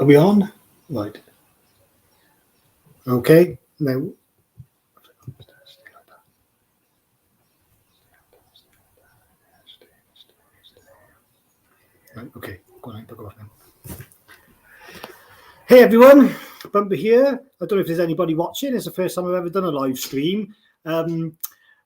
Are we on? Right. Okay. Now. Right, okay. Go on, go off now. Hey everyone, Bumper here. I don't know if there's anybody watching. It's the first time I've ever done a live stream. But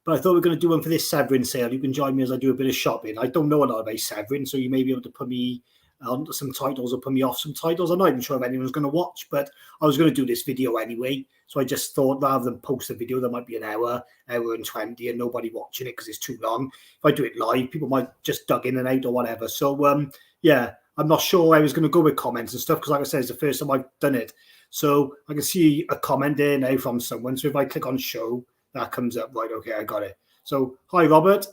I thought we were going to do one for this Severin sale. You can join me as I do a bit of shopping. I don't know a lot about Severin, so you may be able to put me onto some titles or put me off some titles. I'm not even sure if anyone's going to watch, but I was going to do this video anyway. So I just thought rather than post a video that might be an hour and 20 and nobody watching it because it's too long. If I do it live, people might just duck in and out or whatever. So yeah, I'm not sure I was going to go with comments and stuff because like I said, it's the first time I've done it. So I can see a comment there now from someone. So if I click on show, that comes up. Right, okay, I got it. So hi Robert.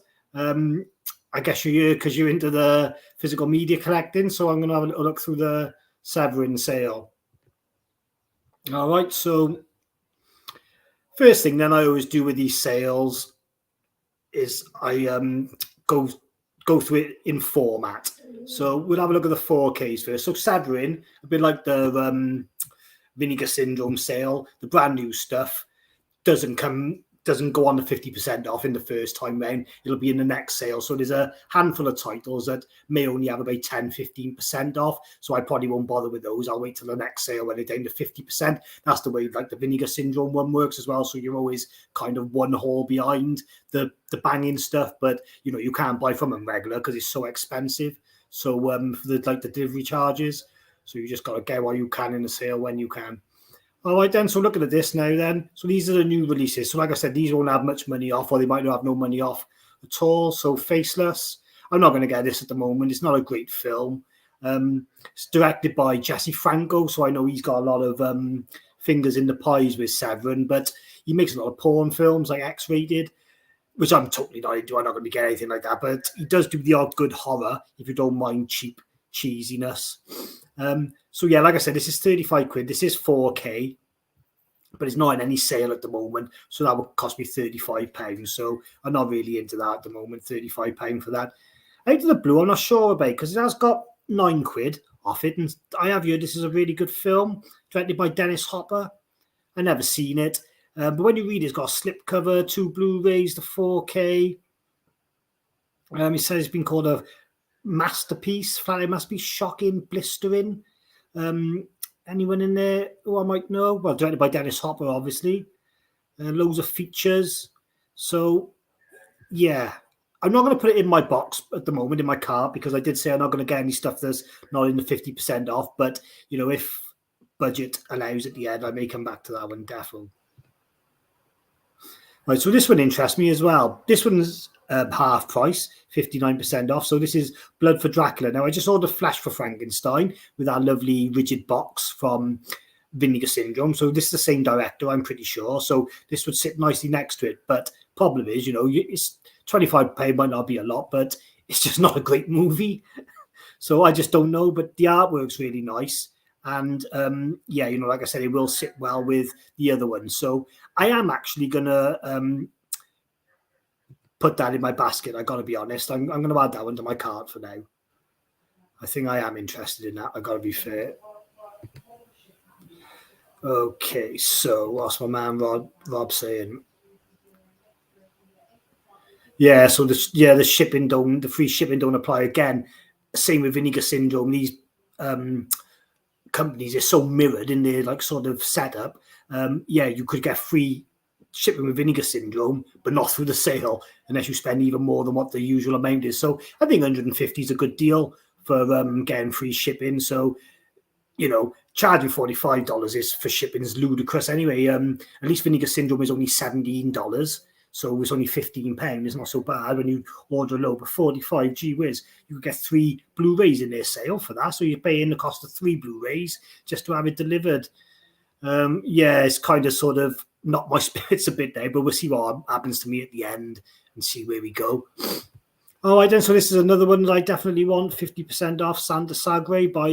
I guess you're here because you're into the physical media collecting. So I'm going to have a little look through the Severin sale. All right, so first thing then I always do with these sales is I go through it in format. So we'll have a look at the 4Ks first. So Severin, a bit like the Vinegar Syndrome sale, the brand new stuff doesn't go on the 50% off in the first time round. It'll be in the next sale. So there's a handful of titles that may only have about 10-15% off. So I probably won't bother with those. I'll wait till the next sale when they're down to 50%. That's the way like the Vinegar Syndrome one works as well. So you're always kind of one haul behind the banging stuff, but you know, you can't buy from them regular because it's so expensive. So for the delivery charges. So you just got to get what you can in the sale when you can. All right, then. So looking at this now, then. So these are the new releases. So like I said, these won't have much money off, or they might not have no money off at all. So Faceless. I'm not going to get this at the moment. It's not a great film. It's directed by Jesse Franco, so I know he's got a lot of fingers in the pies with Severin, but he makes a lot of porn films, like X-rated, which I'm totally not into. I'm not going to get anything like that, but he does do the odd good horror if you don't mind cheap cheesiness. So yeah, like I said, this is 35 quid. This is 4K, but it's not in any sale at the moment. So that would cost me £35. So I'm not really into that at the moment. £35 for that. Out of the blue, I'm not sure about because it has got 9 quid off it. And I have heard this is a really good film, directed by Dennis Hopper. I never seen it. But when you read it, it's got a slipcover, 2 Blu-rays, the 4K. It says it's been called a masterpiece. It must be shocking, blistering. Anyone in there who I might know? Well, directed by Dennis Hopper, obviously. Loads of features. So, yeah. I'm not going to put it in my box at the moment, in my cart, because I did say I'm not going to get any stuff that's not in the 50% off. But, you know, if budget allows at the end, I may come back to that one, definitely. Right, so this one interests me as well. This one's half price, 59% off. So this is Blood for Dracula. Now, I just ordered Flesh for Frankenstein with that lovely rigid box from Vinegar Syndrome. So this is the same director, I'm pretty sure. So this would sit nicely next to it. But problem is, you know, it's £25 might not be a lot, but it's just not a great movie. So I just don't know. But the artwork's really nice. And yeah, you know, like I said, it will sit well with the other ones. So I am actually going to put that in my basket. I got to be honest. I'm going to add that one to my cart for now. I think I am interested in that. I got to be fair. Okay, so what's my man Rob saying? Yeah, so the shipping the free shipping don't apply again. Same with Vinegar Syndrome. These companies are so mirrored in their like sort of setup. Yeah, you could get free shipping with Vinegar Syndrome, but not through the sale unless you spend even more than what the usual amount is. So I think 150 is a good deal for getting free shipping. So, you know, charging $45 is for shipping is ludicrous anyway. At least Vinegar Syndrome is only $17. So it's only £15. It's not so bad when you order a load of 45. Gee whiz, you could get 3 Blu-rays in their sale for that. So you're paying the cost of 3 Blu-rays just to have it delivered. Yeah, it's kind of sort of not my spirits a bit there, but we'll see what happens to me at the end and see where we go. All right, then. So this is another one that I definitely want. 50% off Santa Sagre by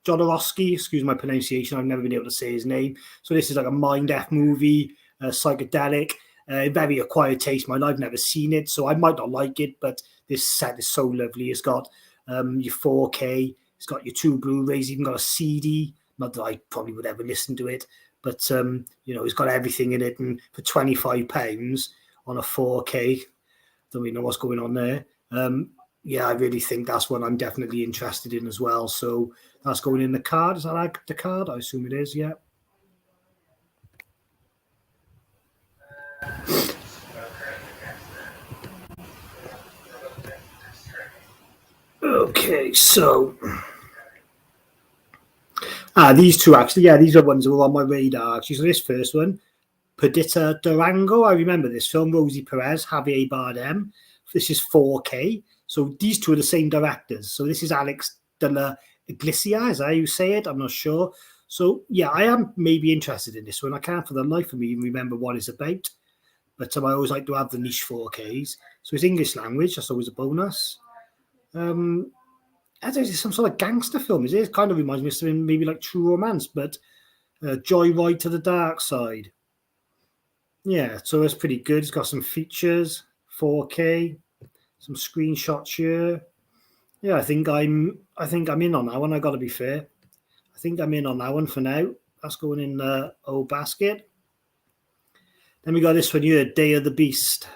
Jodorowsky. Excuse my pronunciation. I've never been able to say his name. So this is like a mind-F movie, psychedelic. Very acquired taste. I've never seen it, so I might not like it, but this set is so lovely. It's got your 4K It's got your 2 Blu-rays, even got a CD. Not that I probably would ever listen to it, but you know, it's got everything in it. And for £25 on a 4K, don't really know what's going on there. Yeah, I really think that's one I'm definitely interested in as well. So that's going in the card. Is that like the card? I assume it is. Yeah. Okay, so these two actually, yeah, these are ones that were on my radar actually. So this first one, Perdita Durango. I remember this film. Rosie Perez, Javier Bardem. This is 4K. So these two are the same directors. So this is Alex de la Iglesia. Is that how you say it? I'm not sure. So yeah, I am maybe interested in this one. I can't for the life of me even remember what it's about. But I always like to have the niche 4Ks. So it's English language. That's always a bonus. I don't know, it's some sort of gangster film. It kind of reminds me of something maybe like True Romance, but Joyride to the Dark Side. Yeah, so it's pretty good. It's got some features, 4K, some screenshots here. Yeah, I think I'm in on that one. I got to be fair. I think I'm in on that one for now. That's going in the old basket. Then we got this one here, Day of the Beast.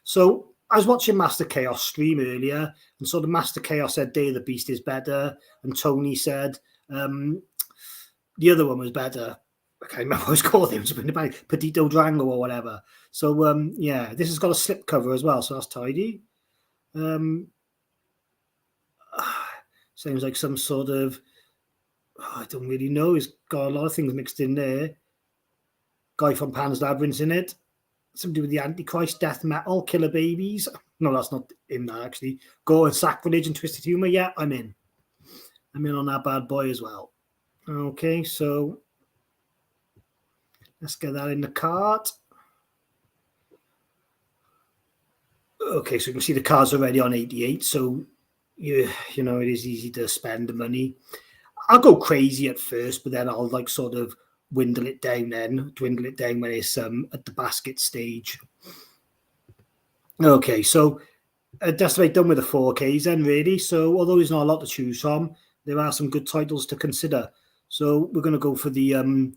So I was watching Master Chaos stream earlier, and so the Master Chaos said Day of the Beast is better, and Tony said the other one was better. I can't remember what it's called. It was Perdita Durango or whatever. So yeah, this has got a slip cover as well, so that's tidy. Sounds like some sort of, I don't really know. It's got a lot of things mixed in there. Guy from Pan's Labyrinth in it. Something with the Antichrist, death metal, killer babies. No, that's not in that actually. Gore and sacrilege and twisted humor. Yeah, I'm in. I'm in on that bad boy as well. Okay, so let's get that in the cart. Okay, so you can see the cards already on 88. So you know, it is easy to spend the money. I'll go crazy at first, but then I'll like sort of dwindle it down when it's at the basket stage. Okay, so that's about done with the 4Ks then, really. So although there's not a lot to choose from, there are some good titles to consider. So we're going to go for the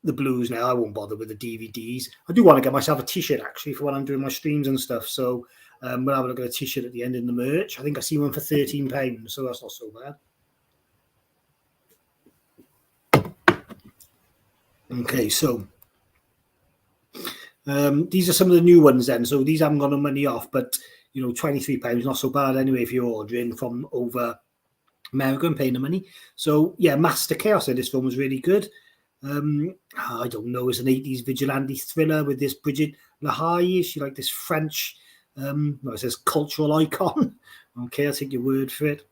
blues now. I won't bother with the DVDs. I do want to get myself a T-shirt actually for when I'm doing my streams and stuff. So we'll have a look at a T-shirt at the end in the merch. I think I see one for £13, so that's not so bad. Okay, so these are some of the new ones then. So these haven't got no money off, but you know, £23 not so bad anyway if you're ordering from over America and paying the money. So yeah, Master Chaos said this film was really good. I don't know, it's an 80s vigilante thriller with this Bridget Lahaye. She like this French, it says cultural icon. Okay, I'll take your word for it.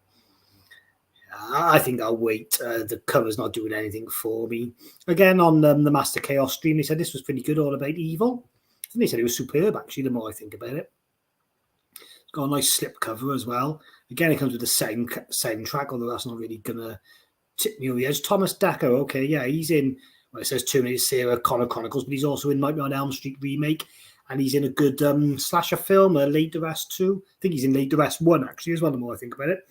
I think I'll wait. The cover's not doing anything for me. Again, on the Master Chaos stream, they said this was pretty good, all about evil. And they said it was superb, actually, the more I think about it. It's got a nice slip cover as well. Again, it comes with the soundtrack, although that's not really going to tip me over the edge. Thomas Dekker, okay, yeah, he's in, well, it says Terminator Sarah Connor Chronicles, but he's also in Nightmare on Elm Street remake, and he's in a good slasher film, Late Duress 2. I think he's in Late Duress 1, actually, as well, the more I think about it.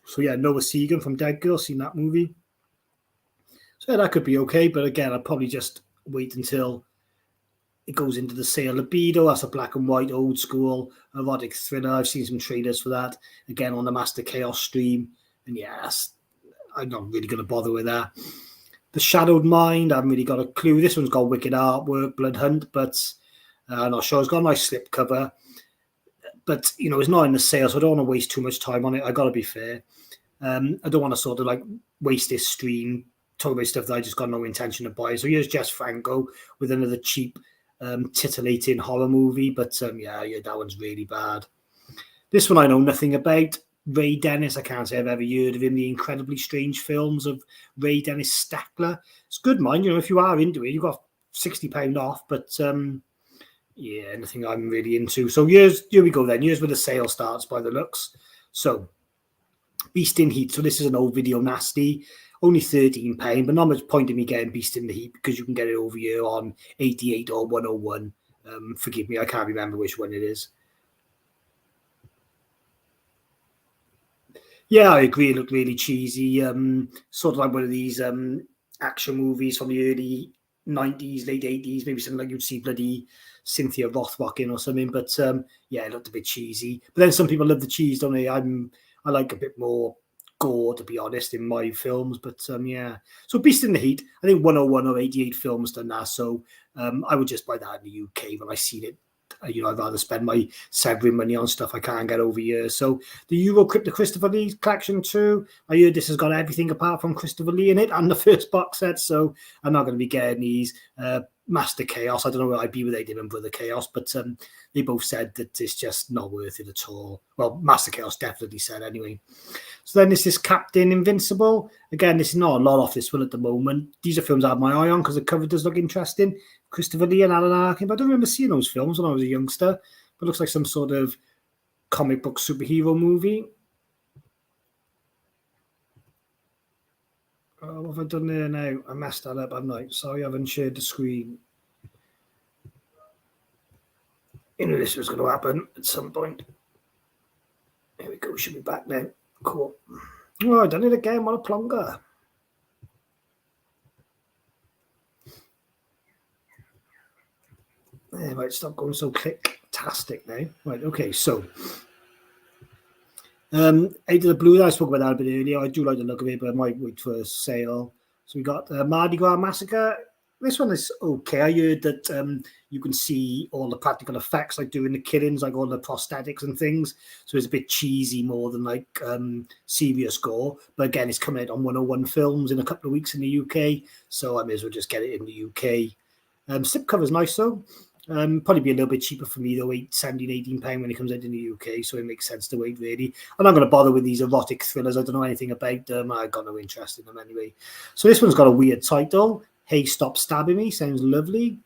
So yeah, Noah Segan from Dead Girl, seen that movie. So yeah, that could be okay, but again, I'll probably just wait until it goes into the sale. Libido, that's a black and white, old school erotic thriller. I've seen some trailers for that, again, on the Master Chaos stream. And yes, I'm not really going to bother with that. The Shadowed Mind, I haven't really got a clue. This one's got wicked artwork, Blood Hunt, but I'm not sure. It's got a nice slip cover. But, you know, it's not in the sale, so I don't want to waste too much time on it. I got to be fair. I don't want to sort of like waste this stream talking about stuff that I just got no intention of buying. So here's Jess Franco with another cheap, titillating horror movie. But yeah, that one's really bad. This one I know nothing about. Ray Dennis, I can't say I've ever heard of him. The Incredibly Strange Films of Ray Dennis Stackler. It's good, mind. You know, if you are into it, you've got £60 off. But yeah, nothing I'm really into. So here we go then. Here's where the sale starts by the looks. So Beast in Heat. So this is an old video nasty. Only £13, but not much point in me getting Beast in the Heat because you can get it over here on 88 or 101. Forgive me, I can't remember which one it is. Yeah, I agree. It looked really cheesy. Sort of like one of these action movies from the early 90s, late 80s, maybe something like you'd see bloody Cynthia Rothrock in or something. But yeah, it looked a bit cheesy. But then some people love the cheese, don't they? I like a bit more gore, to be honest, in my films. But yeah. So Beast in the Heat, I think 101 or 88 films done that. So I would just buy that in the UK when I seen it. I'd rather spend my Severin money on stuff I can't get over here. So the Eurocrypt, the Christopher Lee collection too. I heard this has got everything apart from Christopher Lee in it and the first box set. So I'm not going to be getting these. Master Chaos, I don't know where I'd be with Aiden and Brother Chaos, but they both said that it's just not worth it at all. Well, Master Chaos definitely said anyway. So then this is Captain Invincible. Again, this is not a lot off this one at the moment. These are films I have my eye on because the cover does look interesting. Christopher Lee and Alan Arkin, but I don't remember seeing those films when I was a youngster. But it looks like some sort of comic book superhero movie. Oh, what have I done there now? I messed that up, haven't I? Sorry, I haven't shared the screen. You knew this was going to happen at some point. There we go. Should be back now. Cool. Oh, I done it again. What a plonker. There, right, stop going so click-tastic now. Right, okay, so I did the blue. I spoke about that a bit earlier. I do like the look of it, but I might wait for a sale. So we got Mardi Gras Massacre. This one is okay. I heard that you can see all the practical effects, like doing the killings, like all the prosthetics and things. So it's a bit cheesy more than like serious gore. But again, it's coming out on 101 Films in a couple of weeks in the UK. So I may as well just get it in the UK. Slipcover's nice though. Probably be a little bit cheaper for me though, £17-18 when it comes out in the UK, so it makes sense to wait really. I'm not going to bother with these erotic thrillers. I don't know anything about them. I've got no interest in them anyway. So this one's got a weird title. Hey, Stop Stabbing Me. Sounds lovely.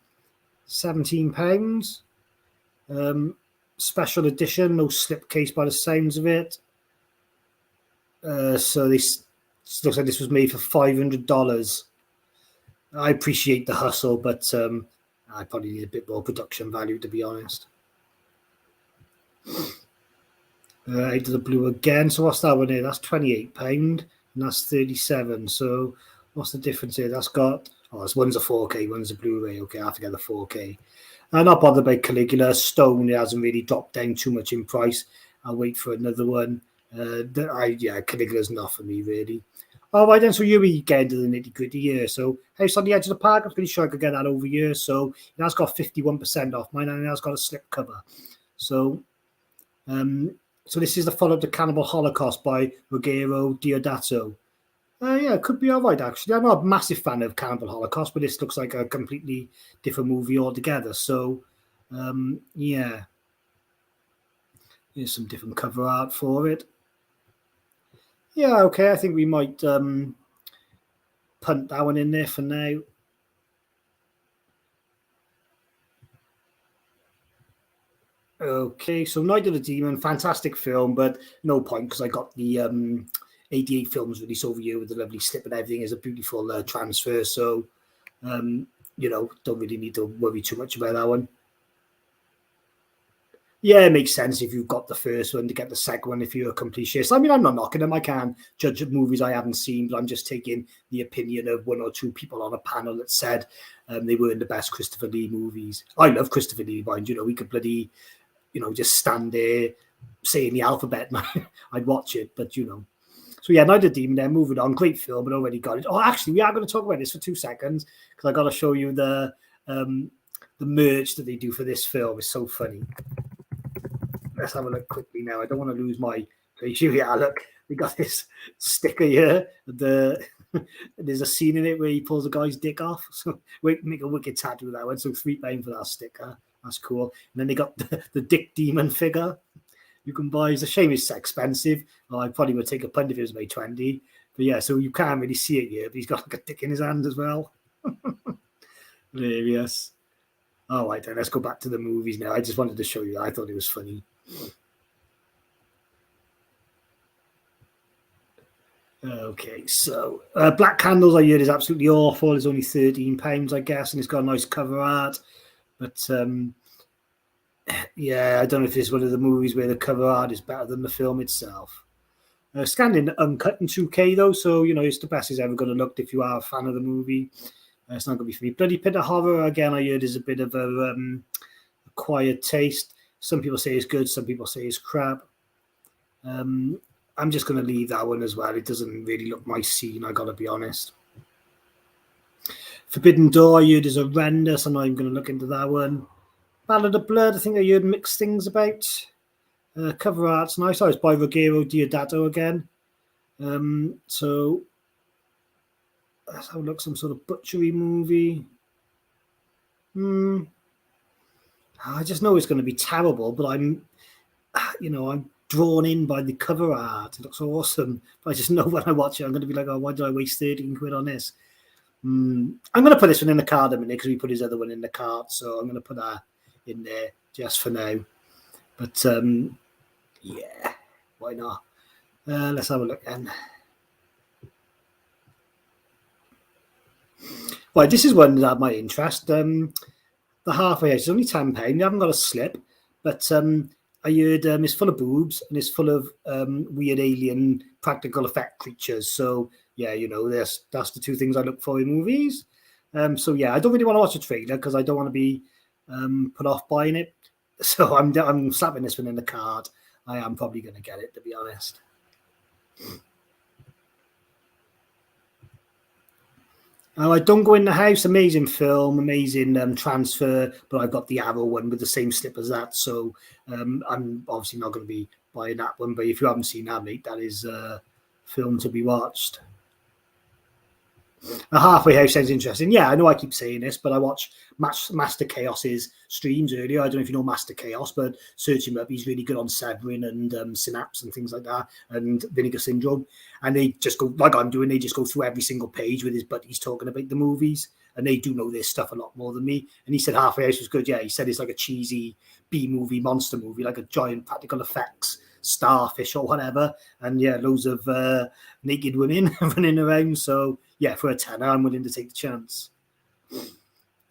£17. Special edition, no slipcase by the sounds of it. So this looks like this was made for $500. I appreciate the hustle, but I probably need a bit more production value, to be honest. Out of the blue again. So what's that one here? That's £28, and that's 37. So what's the difference here? That's got this one's a 4K, one's a Blu-ray. Okay, I have to get the 4K. I'm not bothered by Caligula. Stone, it hasn't really dropped down too much in price. I'll wait for another one. Caligula's not for me really. All right, then. So you get into the nitty gritty here. So House on the Edge of the Park, I'm pretty sure I could get that over here. So it has got 51% off mine, and it has got a slip cover. So, so this is the follow-up to Cannibal Holocaust by Ruggero Deodato. Yeah, it could be all right actually. I'm not a massive fan of Cannibal Holocaust, but this looks like a completely different movie altogether. So, yeah, here's some different cover art for it. Yeah, okay. I think we might punt that one in there for now. Okay, so Night of the Demon, fantastic film, but no point because I got the 88 films released over here with the lovely slip and everything is a beautiful transfer. So, don't really need to worry too much about that one. Yeah, it makes sense if you've got the first one to get the second one if you're a completist. I mean, I'm not knocking them. I can't judge movies I haven't seen, but I'm just taking the opinion of one or two people on a panel that said they weren't the best Christopher Lee movies. I love Christopher Lee, mind you. We could bloody, just stand there saying the alphabet and I'd watch it. But, So, yeah, Night of the Demon, then moving on. Great film, but already got it. Oh, actually, we are going to talk about this for 2 seconds because I got to show you the merch that they do for this film. It's so funny. Let's have a look quickly now. I don't want to lose my picture. Yeah, look, we got this sticker here. There's a scene in it where he pulls a guy's dick off. So we make a wicked tattoo with that one. So £3 for that sticker. That's cool. And then they got the Dick Demon figure you can buy. It's a shame it's expensive. I probably would take a punt if it was May 20. But yeah, so you can't really see it here. But he's got like a dick in his hand as well. Hilarious. All right, then let's go back to the movies now. I just wanted to show you that. I thought it was funny. Okay, so Black Candles I heard is absolutely awful. It's only £13, I guess, and it's got a nice cover art. But yeah, I don't know if it's one of the movies where the cover art is better than the film itself. Scanned in uncut in 2K though, so you know it's the best it's ever going to look if you are a fan of the movie. It's not going to be for me. Bloody Pit of Horror again. I heard is a bit of a acquired taste. Some people say it's good, some people say it's crap. I'm just going to leave that one as well. It doesn't really look my scene, I got to be honest. Forbidden Door, I heard is horrendous. I'm not even going to look into that one. Ballad of Blood, I think I heard mixed things about. Cover art's nice. Oh, it's by Ruggero Deodato again. So let's have a look. Some sort of butchery movie. I just know it's going to be terrible, but I'm drawn in by the cover art. It looks awesome. But I just know when I watch it, I'm going to be like, oh, why did I waste 13 quid on this? I'm going to put this one in the card a minute because we put his other one in the cart. So I'm going to put that in there just for now. But yeah, why not? Let's have a look then. Right, this is one that had my interest. The halfway house is only £10. You haven't got a slip, but I heard it's full of boobs and it's full of weird alien practical effect creatures. So yeah, you know, that's the two things I look for in movies. So yeah, I don't really want to watch a trailer because I don't want to be put off buying it. So I'm slapping this one in the card. I am probably going to get it, to be honest. I Don't Go in the House, amazing film, amazing transfer, but I've got the Arrow one with the same slip as that, so I'm obviously not going to be buying that one, but if you haven't seen that, mate, that is a film to be watched. A Halfway House sounds interesting. Yeah, I know I keep saying this, but I watched Master Chaos's streams earlier. I don't know if you know Master Chaos, but search him up. He's really good on Severin and Synapse and things like that, and Vinegar Syndrome. And they just go, like I'm doing, they just go through every single page with his buddies talking about the movies. And they do know this stuff a lot more than me. And he said Halfway House was good. Yeah, he said it's like a cheesy B-movie, monster movie, like a giant practical effects starfish or whatever, and yeah, loads of naked women running around. So yeah, for a tenner, I'm willing to take the chance.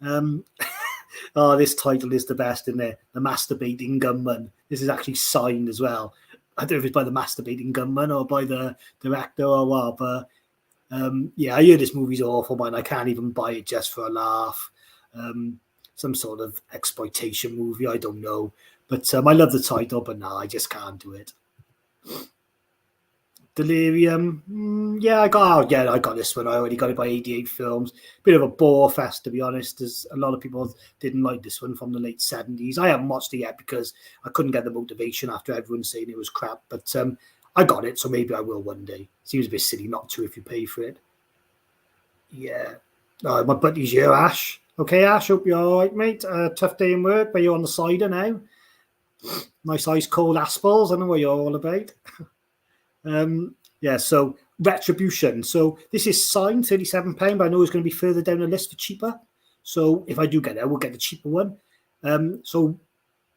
Oh, this title is the best, isn't it? The Masturbating Gunman. This is actually signed as well. I don't know if it's by the Masturbating Gunman or by the director or what, but yeah, I hear this movie's awful, man. I can't even buy it just for a laugh. Some sort of exploitation movie, I don't know. But I love the title, but no, I just can't do it. Delirium, yeah, I got this one. I already got it by 88 Films. Bit of a bore fest, to be honest. As a lot of people didn't like this one from the late 70s. I haven't watched it yet because I couldn't get the motivation after everyone saying it was crap. But I got it, so maybe I will one day. Seems a bit silly not to if you pay for it. Yeah. My buddy's here, Ash. Okay, Ash, hope you're all right, mate. Tough day in work, but you're on the cider now. Nice ice cold Aspals. I know what you're all about. Yeah, so Retribution. So this is signed £37, but I know it's going to be further down the list for cheaper. So if I do get it, I will get the cheaper one. So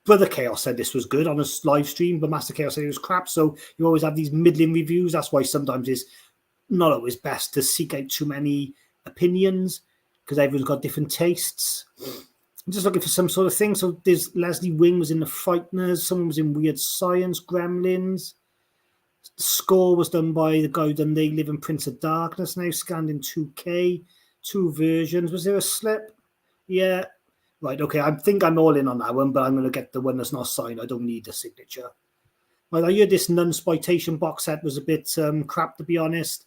Brother Chaos said this was good on a live stream, but Master Chaos said it was crap. So you always have these middling reviews. That's why sometimes it's not always best to seek out too many opinions because everyone's got different tastes. I'm just looking for some sort of thing. So there's Leslie Wing was in The Frighteners. Someone was in Weird Science, Gremlins. The score was done by the guy who done They Live in Prince of Darkness, now scanned in 2K. 2 versions. Was there a slip? Yeah. Right, okay. I think I'm all in on that one, but I'm going to get the one that's not signed. I don't need the signature. Right, I heard this Nunsploitation box set was a bit crap, to be honest.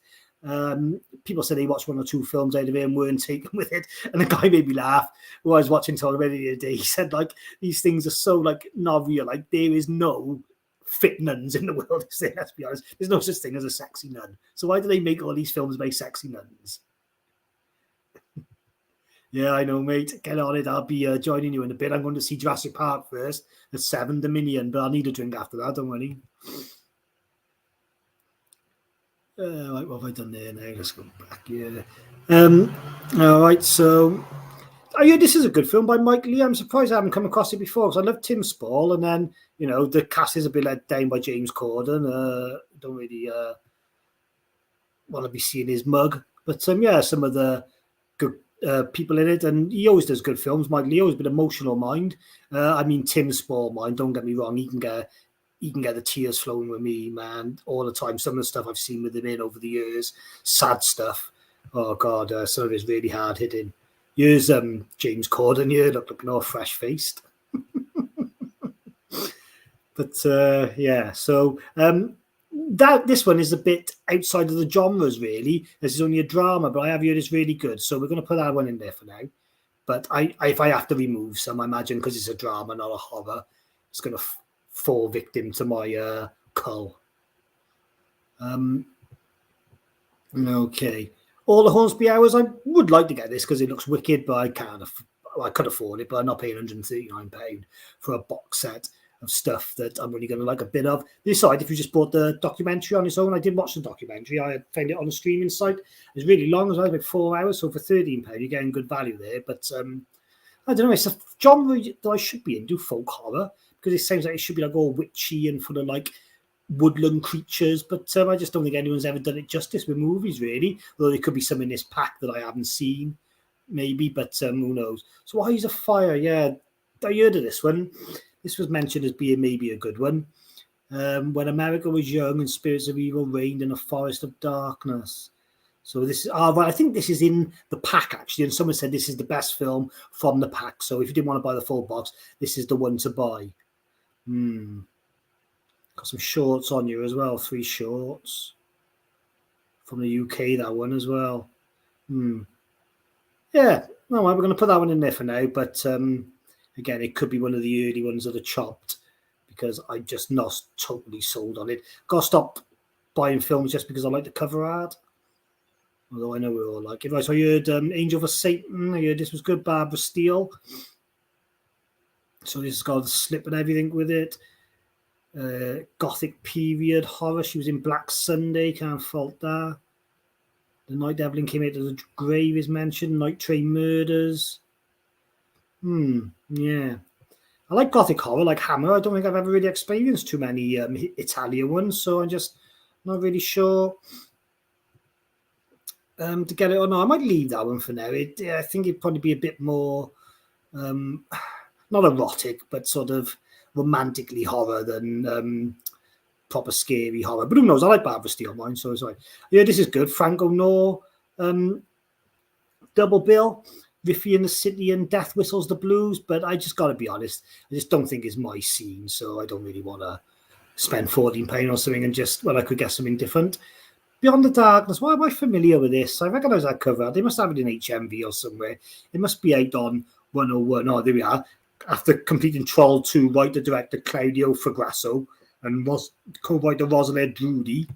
People said they watched 1 or 2 films out of it and weren't taken with it, and the guy made me laugh. Who I was watching talking about it the other day, he said like these things are so like not real. Like there is no fit nuns in the world. Let's be honest, there's no such thing as a sexy nun. So why do they make all these films about sexy nuns? Yeah, I know, mate. Get on it. I'll be joining you in a bit. I'm going to see Jurassic Park first at 7 Dominion, but I'll need a drink after that. Don't worry. Right, what have I done there now? Let's go back. Yeah. All right, so this is a good film by Mike Lee. I'm surprised I haven't come across it before because I love Tim Spall, and then the cast is a bit let down by James Corden. Don't really want to be seeing his mug, but yeah, some of the good people in it, and he always does good films. Mike Lee always been emotional mind. I mean Tim Spall mind. Don't get me wrong, he can get he can get the tears flowing with me, man, all the time. Some of the stuff I've seen with him in over the years, sad stuff. Oh God, some of it's really hard hitting. Here's James Corden here, looking all fresh faced. But yeah, so this one is a bit outside of the genres, really. This is only a drama, but I have heard it's really good, so we're going to put that one in there for now. But if I have to remove some, I imagine because it's a drama, not a horror, it's going to fall victim to my cull. Okay. All the Hornsby Hours, I would like to get this because it looks wicked, but I can't. I could afford it, but I'm not paying £139 for a box set of stuff that I'm really going to like a bit of. Decide if you just bought the documentary on its own. I did watch the documentary. I found it on a streaming site. It's really long as well, about 4 hours. So for £13, you're getting good value there. But I don't know. It's a genre that I should be into, folk horror, because it sounds like it should be like all witchy and full of like woodland creatures. But I just don't think anyone's ever done it justice with movies, really. Although there could be some in this pack that I haven't seen, maybe. But who knows? So Eyes of Fire, yeah, I heard of this one. This was mentioned as being maybe a good one. When America was young and spirits of evil reigned in a forest of darkness. So this is, well, I think this is in the pack actually, and someone said this is the best film from the pack. So if you didn't want to buy the full box, this is the one to buy. Got some shorts on you as well, 3 shorts from the UK. That one as well. Yeah, no, we're going to put that one in there for now, but. Again, it could be one of the early ones that are chopped because I'm just not totally sold on it. Got to stop buying films just because I like the cover art. Although I know we're all like it. Right, so I heard Angel for Satan. I heard this was good. Barbara Steele. So this has got a slip and everything with it. Gothic period horror. She was in Black Sunday. Can't fault that. The Night Devil came out of the grave is mentioned. Night Train Murders. Yeah. I like Gothic horror, like Hammer. I don't think I've ever really experienced too many Italian ones, so I'm just not really sure to get it or not. I might leave that one for now. I think it'd probably be a bit more, not erotic, but sort of romantically horror than proper scary horror. But who knows? I like Barbara Steele mine, so it's like, yeah, this is good. Frank O'Neill, double bill. Riffy in the City and Death Whistles the Blues, but I just got to be honest, I just don't think it's my scene, so I don't really want to spend £14 on something and just, well, I could get something different. Beyond the Darkness, why am I familiar with this? I recognise that cover. They must have it in HMV or somewhere. It must be out on 101. Oh, there we are. After completing Troll 2, writer director Claudio Fragrasso and co-writer Rosalind Drudy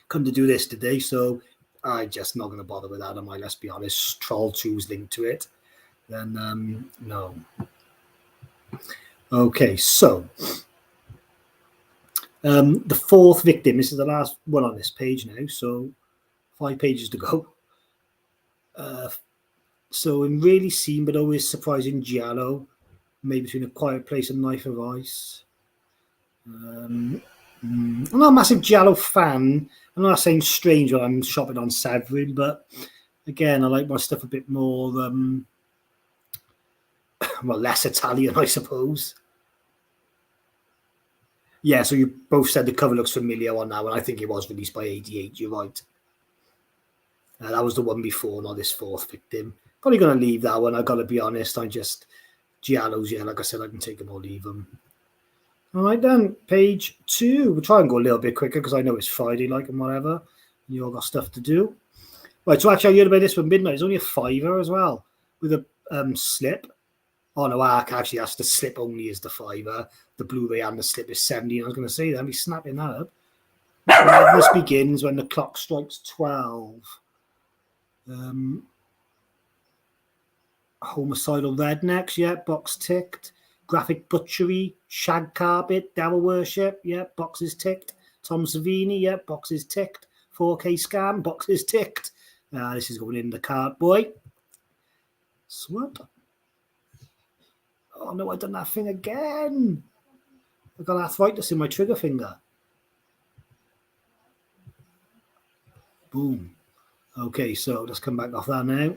come to do this today, so I'm just not going to bother with that, am I? Let's be honest. Troll 2 is linked to it. Then, no. Okay, so the fourth victim. This is the last one on this page now, so 5 pages to go. So in really seen but always surprising giallo, made between A Quiet Place and Knife of Ice. I'm not a massive giallo fan. I'm not saying strange when I'm shopping on Severin, but again, I like my stuff a bit more, well, less Italian, I suppose. Yeah, so you both said the cover looks familiar on that one. I think it was released by 88, you're right. That was the one before, not this fourth victim. Probably going to leave that one, I've got to be honest. I just, giallos, yeah, like I said, I can take them or leave them. All right, then, page 2. We'll try and go a little bit quicker because I know it's Friday, like, and whatever. You all got stuff to do. Right, so actually, I heard about this one midnight. It's only a £5 as well with a slip. Oh, no, actually, that's the slip only is the £5. The Blu-ray and the slip is 17. I was going to say that. I'll be snapping that up. Madness begins when the clock strikes 12. Homicidal rednecks, yeah, box ticked. Graphic butchery, shag carpet, devil worship, yeah, boxes ticked. Tom Savini, yeah, boxes ticked. 4K scam, boxes ticked. This is going in the cart, boy. Swap. Oh no, I've done that thing again. I've got arthritis in my trigger finger. Boom. Okay, so let's come back off that now.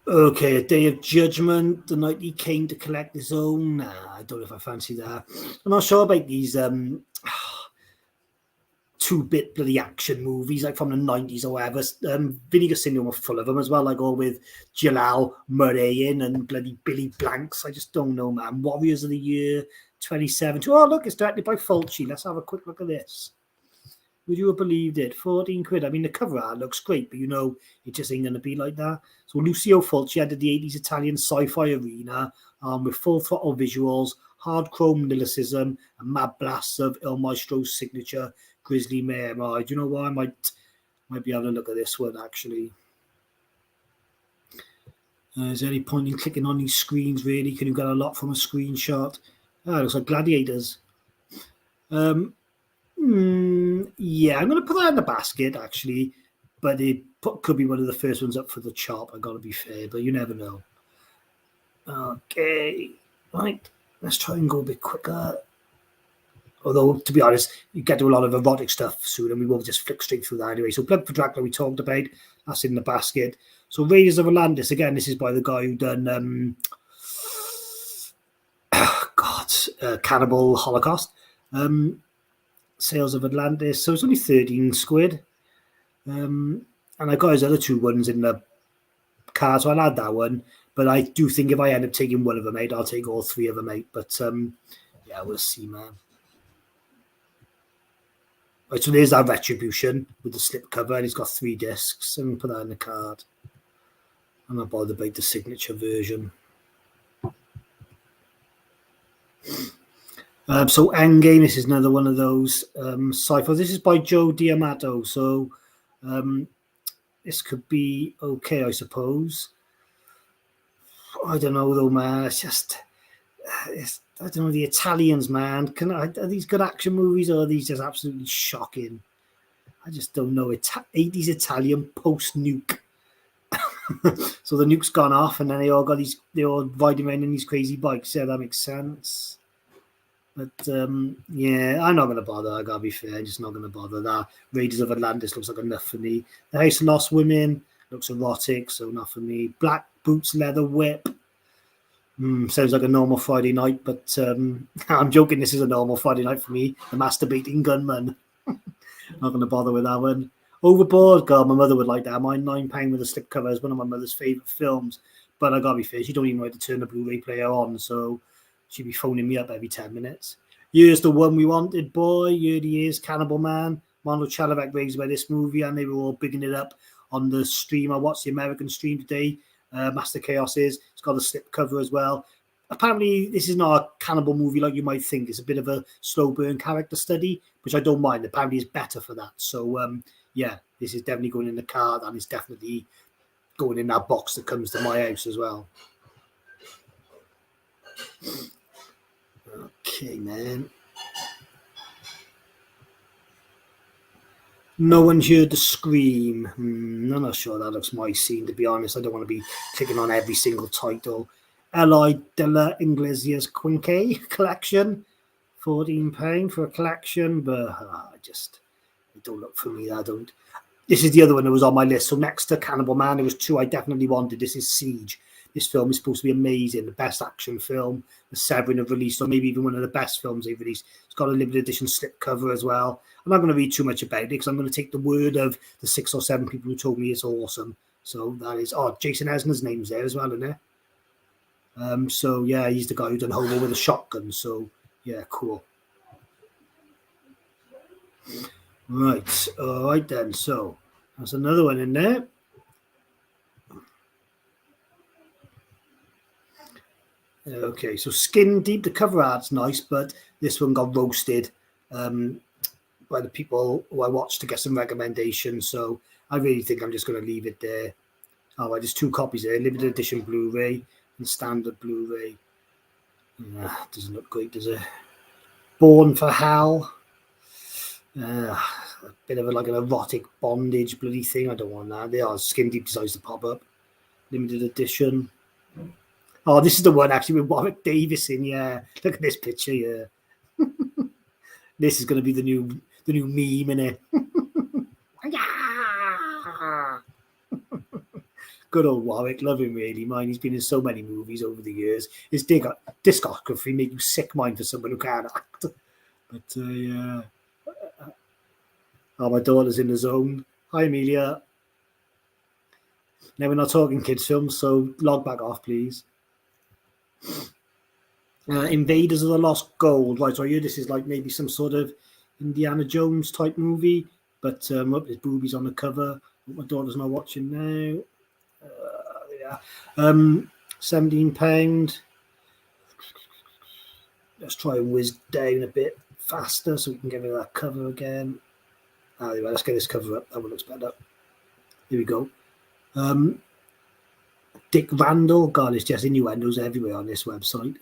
Okay, A Day of Judgment, the night he came to collect his own. Nah, I don't know if I fancy that. I'm not sure about these 2-bit bloody action movies like from the 90s or whatever. Vinegar Syndrome were full of them as well, like all with Jalal Murray in and bloody Billy Blanks. I just don't know, man. Warriors of the Year 2017. Oh, look, it's directed by Fulci. Let's have a quick look at this. Would you have believed it? 14 quid. I mean, the cover art looks great, but you know, it just ain't going to be like that. So Lucio Fulci entered the 80s Italian sci-fi arena with full throttle visuals, hard chrome lyricism, and mad blasts of Il Maestro's signature Grizzly Mare. Oh, do you know what? I might be able to look at this one, actually. Is there any point in clicking on these screens, really? Can you get a lot from a screenshot? Ah, it looks like Gladiators. Yeah, I'm going to put that in the basket, actually. But it could be one of the first ones up for the chop. I got to be fair, but you never know. Okay, right. Let's try and go a bit quicker. Although, to be honest, you get to a lot of erotic stuff soon, and we won't just flick straight through that anyway. So, Blood for Dracula, we talked about. That's in the basket. So, Raiders of Atlantis, again, this is by the guy who done Cannibal Holocaust. Sales of Atlantis. So, it's only 13 quid. And I got his other 2 ones in the car, so I'll add that one. But I do think if I end up taking one of them out, I'll take all 3 of them out. But, yeah, we'll see, man. Right, so there's that Retribution with the slipcover, and he's got 3 discs. And put that in the card. I'm not bothered about the signature version. So Endgame, this is another one of those sci-fi. This is by Joe D'Amato, so this could be okay, I suppose. I don't know though, man. It's just, I don't know, the Italians, man. Are these good action movies, or are these just absolutely shocking? I just don't know. 80s Italian post-nuke. So the nuke's gone off, and then they're all riding around in these crazy bikes. Yeah, that makes sense. But yeah, I'm not going to bother. I gotta be fair. I'm just not going to bother. That Raiders of Atlantis looks like enough for me. The House of Lost Women looks erotic, so not for me. Black Boots Leather Whip. Sounds like a normal Friday night, but I'm joking. This is a normal Friday night for me. The Masturbating Gunman. Not going to bother with that one. Overboard. God, my mother would like that. Mine £9 with a slipcover is one of my mother's favourite films. But I got to be fair, she don't even know how to turn the Blu-ray player on, so she'd be phoning me up every 10 minutes. Here's the one we wanted, boy. Here he is, Cannibal Man. Mondo Chalavec raised by this movie, and they were all bigging it up on the stream. I watched the American stream today. Master Chaos is. It's got a slipcover as well. Apparently, this is not a cannibal movie like you might think. It's a bit of a slow burn character study, which I don't mind. Apparently, it's better for that. So, yeah, this is definitely going in the card, and it's definitely going in that box that comes to my house as well. Okay, man. No one's heard the scream. I'm not sure that looks my scene, to be honest. I don't want to be clicking on every single title. Eloy de la Iglesias Quinque collection. £14 for a collection, but it don't look for me. I don't. This is the other one that was on my list. So next to Cannibal Man, there was 2 I definitely wanted. This is Siege. This film is supposed to be amazing. The best action film the Severin have released, or maybe even one of the best films they've released. It's got a limited edition slipcover as well. I'm not going to read too much about it because I'm going to take the word of the 6 or 7 people who told me it's awesome. So that is, Jason Esner's name's there as well, isn't it? So yeah, he's the guy who done Hobo with a Shotgun. So yeah, cool. Right, all right then. So there's another one in there. Okay, so Skin Deep, the cover art's nice, but this one got roasted by the people who I watched to get some recommendations. So I really think I'm just going to leave it there. Oh, there's 2 copies there, limited edition Blu-ray and standard Blu-ray. Doesn't look great, does it? Born for Hell. A bit of like an erotic bondage bloody thing. I don't want that. They are Skin Deep decides to pop up. Limited edition. Oh, this is the one actually with Warwick Davis in. Yeah, look at this picture. Yeah, this is going to be the new meme, innit? Good old Warwick, love him really. Mine, he's been in so many movies over the years. His discography make you sick mind for someone who can't act. But yeah. Oh, my daughter's in the zone. Hi, Amelia. Now we're not talking kids films, so log back off, please. Invaders of the Lost Gold. Right, so I hear this is like maybe some sort of Indiana Jones type movie, but there's boobies on the cover. My daughter's not watching now. Yeah, £17. Let's try and whiz down a bit faster so we can get rid of that cover again. Anyway, let's get this cover up. That one looks better. Here we go. Dick Randall. God, it's just innuendos everywhere on this website.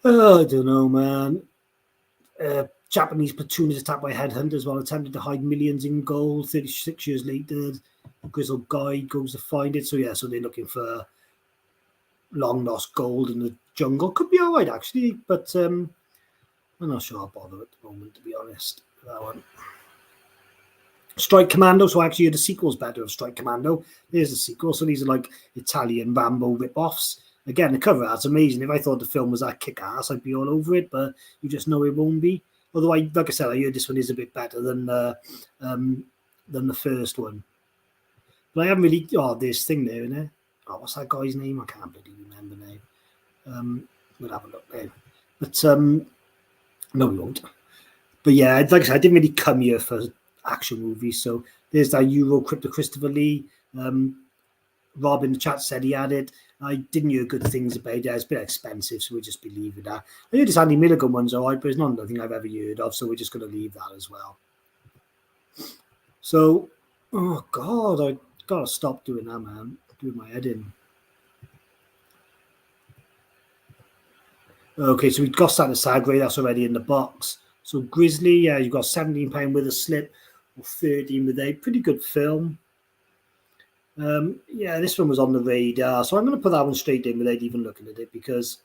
Oh, I don't know, man. Japanese platoon is attacked by headhunters while attempting to hide millions in gold. 36 years later, a grizzled guide goes to find it. So yeah, so they're looking for long lost gold in the jungle. Could be all right, actually, but I'm not sure I'll bother at the moment, to be honest. That one. Strike Commando. So actually, the sequel's better of Strike Commando. There's the sequel. So these are like Italian Rambo rip-offs. Again, the cover art's amazing. If I thought the film was that kick-ass, I'd be all over it, but you just know it won't be. Although, like I said, I heard this one is a bit better than the first one. But I haven't really... Oh, there's thing there, isn't there? Oh, what's that guy's name? I can't bloody remember now. We'll have a look now. But, no, we won't. But yeah, like I said, I didn't really come here for action movies. So there's that Euro Crypto Christopher Lee. Rob in the chat said he had it. I didn't hear good things about it. It's a bit expensive, so we'll just be leaving that. I heard this Andy Milligan one's all right, but it's not nothing I've ever heard of, so we're just going to leave that as well. So, oh God, I got to stop doing that, man. Doing my head in. Okay, so we've got Santa Sagre. That's already in the box. So Grizzly, yeah, you've got £17 with a slip or 13 with a pretty good film. Yeah, this one was on the radar, so I'm going to put that one straight in without even looking at it because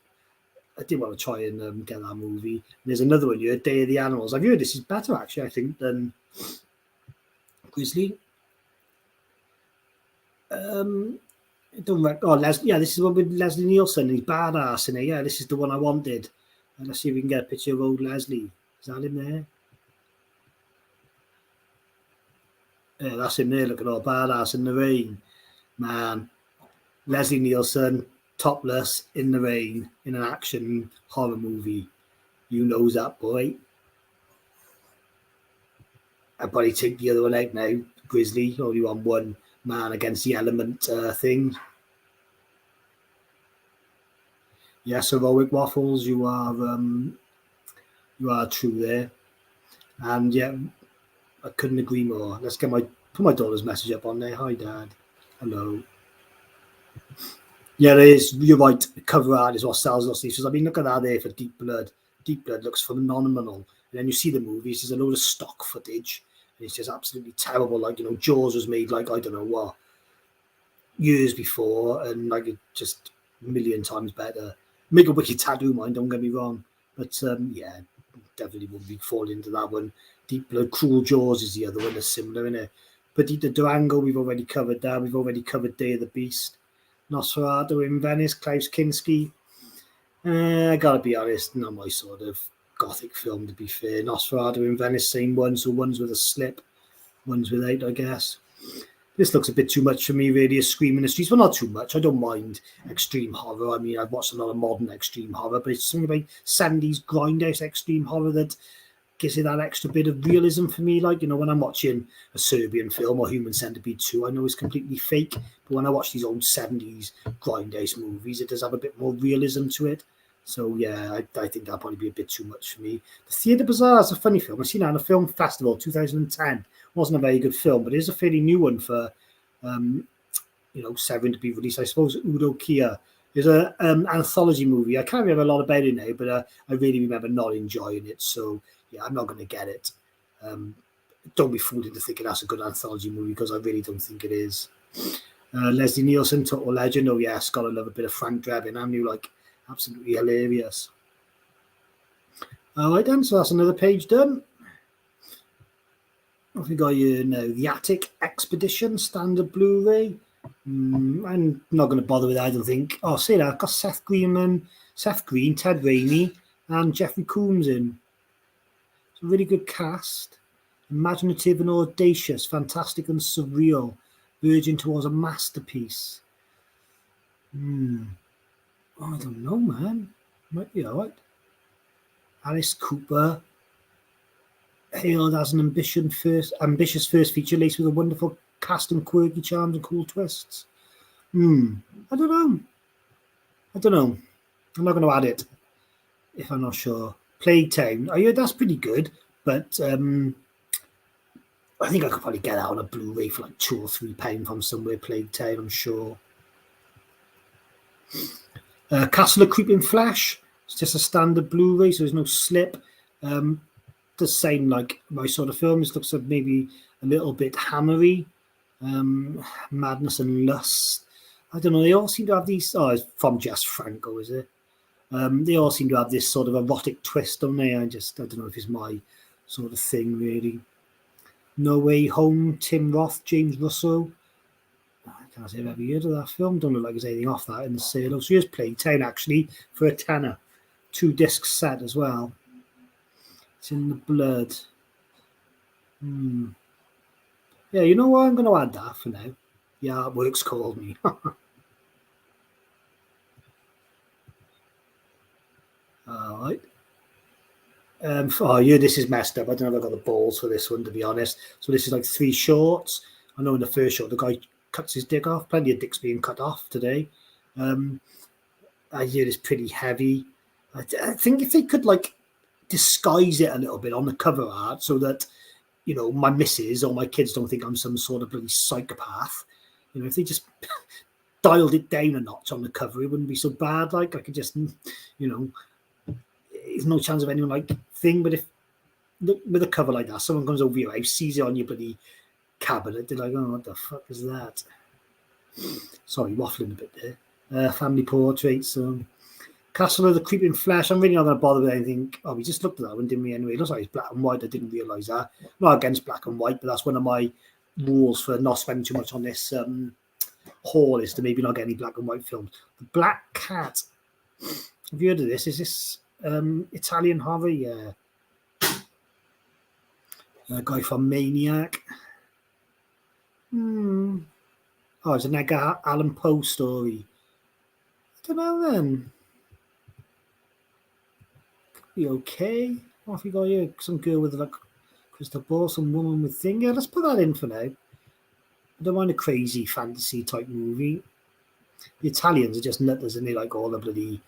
I did want to try and get that movie. And there's another one here, Day of the Animals. I've heard this is better, actually, I think, than Grizzly. Don't yeah, this is one with Leslie Nielsen. He's badass in it. Yeah, this is the one I wanted. And let's see if we can get a picture of old Leslie. Is that him there? Yeah, that's him there looking all badass in the rain. Man, Leslie Nielsen, topless in the rain in an action horror movie. You knows that, boy. I'd probably take the other one out now. Grizzly, only on one man against the element thing. Yes, heroic waffles, you are true there. And yeah, I couldn't agree more. Let's put my daughter's message up on there. Hi, Dad. Hello. Yeah, there is. You're right. The cover art is what sells us these. I mean, look at that there for Deep Blood. Deep Blood looks phenomenal. And then you see the movies. There's a load of stock footage. And it's just absolutely terrible. Like, you know, Jaws was made like, I don't know what, years before. And like, it just a million times better. Make a wicked tattoo, mind, don't get me wrong. But yeah, definitely wouldn't be falling into that one. Deep Blood, Cruel Jaws is the other one that's similar, isn't it? Perdita Durango, we've already covered that. We've already covered Day of the Beast. Nosferatu in Venice, Klaus Kinski. I gotta be honest, not my sort of gothic film, to be fair. Nosferatu in Venice, same one, so one's with a slip, one's without, I guess. This looks a bit too much for me, really, a Scream in the Streets. Well, not too much. I don't mind extreme horror. I mean, I've watched a lot of modern extreme horror, but it's something about 70s grindhouse extreme horror that gives it that extra bit of realism for me. Like, you know, when I'm watching a Serbian film or Human Centipede 2, I know it's completely fake, but when I watch these old 70s grindhouse movies, it does have a bit more realism to it. So yeah, I think that'll probably be a bit too much for me. The Theatre Bazaar is a funny film. I've seen that in a film festival, 2010. Wasn't a very good film, but it is a fairly new one for Severin to be released. I suppose Udo Kier is an anthology movie. I can't remember a lot about it now, but I really remember not enjoying it. So yeah, I'm not going to get it. Don't be fooled into thinking that's a good anthology movie, because I really don't think it is. Leslie Nielsen, Total Legend. Oh yes, gotta love a bit of Frank Drebin. I'm new, like, absolutely hilarious. All right then, so that's another page done. What have we got here now? The Attic Expedition standard Blu-ray. I'm not going to bother with that, I don't think. Oh, say that. I've got Seth Green, Ted Raimi, and Jeffrey Combs in. It's a really good cast. Imaginative and audacious, fantastic and surreal, verging towards a masterpiece. Oh, I don't know, man. Might be all right. Alice Cooper, hailed as an ambitious first feature laced with a wonderful cast and quirky charms and cool twists. I don't know. I'm not going to add it if I'm not sure. Plague Town. I heard that's pretty good, but I think I could probably get that on a Blu-ray for like £2 or £3 from somewhere. Plague Town, I'm sure. Castle of Creeping Flesh. It's just a standard Blu-ray, so there's no slip. Does sound like my sort of film. It looks like maybe a little bit hammery. Madness and Lust. I don't know. They all seem to have these. Oh, it's from Jess Franco, is it? They all seem to have this sort of erotic twist, don't they? I don't know if it's my sort of thing, really. No Way Home, Tim Roth, James Russell. I can't say I've ever heard of that film. Don't look like there's anything off that in the sale. So here's Plague Town, actually, for a tenner. 2-disc set as well. It's in the blood. Yeah, you know what? I'm going to add that for now. Yeah, it works, called me. All right. Oh, yeah, this is messed up. I don't know if I've got the balls for this one, to be honest. So this is like 3 shorts. I know in the first short, the guy cuts his dick off. Plenty of dicks being cut off today. I hear it's pretty heavy. I think if they could, like, disguise it a little bit on the cover art so that, you know, my missus or my kids don't think I'm some sort of bloody psychopath. You know, if they just dialed it down a notch on the cover, it wouldn't be so bad. Like, I could just, you know, there's no chance of anyone like thing. But if with a cover like that, someone comes over your house, sees it on your bloody cabinet, they're like, oh, what the fuck is that? Sorry, waffling a bit there. Family portraits. Castle of the Creeping Flesh. I'm really not going to bother with anything. Oh, we just looked at that one, didn't we? Anyway, it looks like it's black and white. I didn't realise that. I'm not against black and white, but that's one of my rules for not spending too much on this haul, is to maybe not get any black and white films. The Black Cat. Have you heard of this? Is this Italian horror? Yeah. A guy from Maniac. Oh, it's an Edgar Allan Poe story. I don't know then. Be okay. What have you got here? Some girl with like crystal ball, some woman with thing. Yeah, let's put that in for now. I don't mind a crazy fantasy type movie. The Italians are just nutters, and they like all the bloody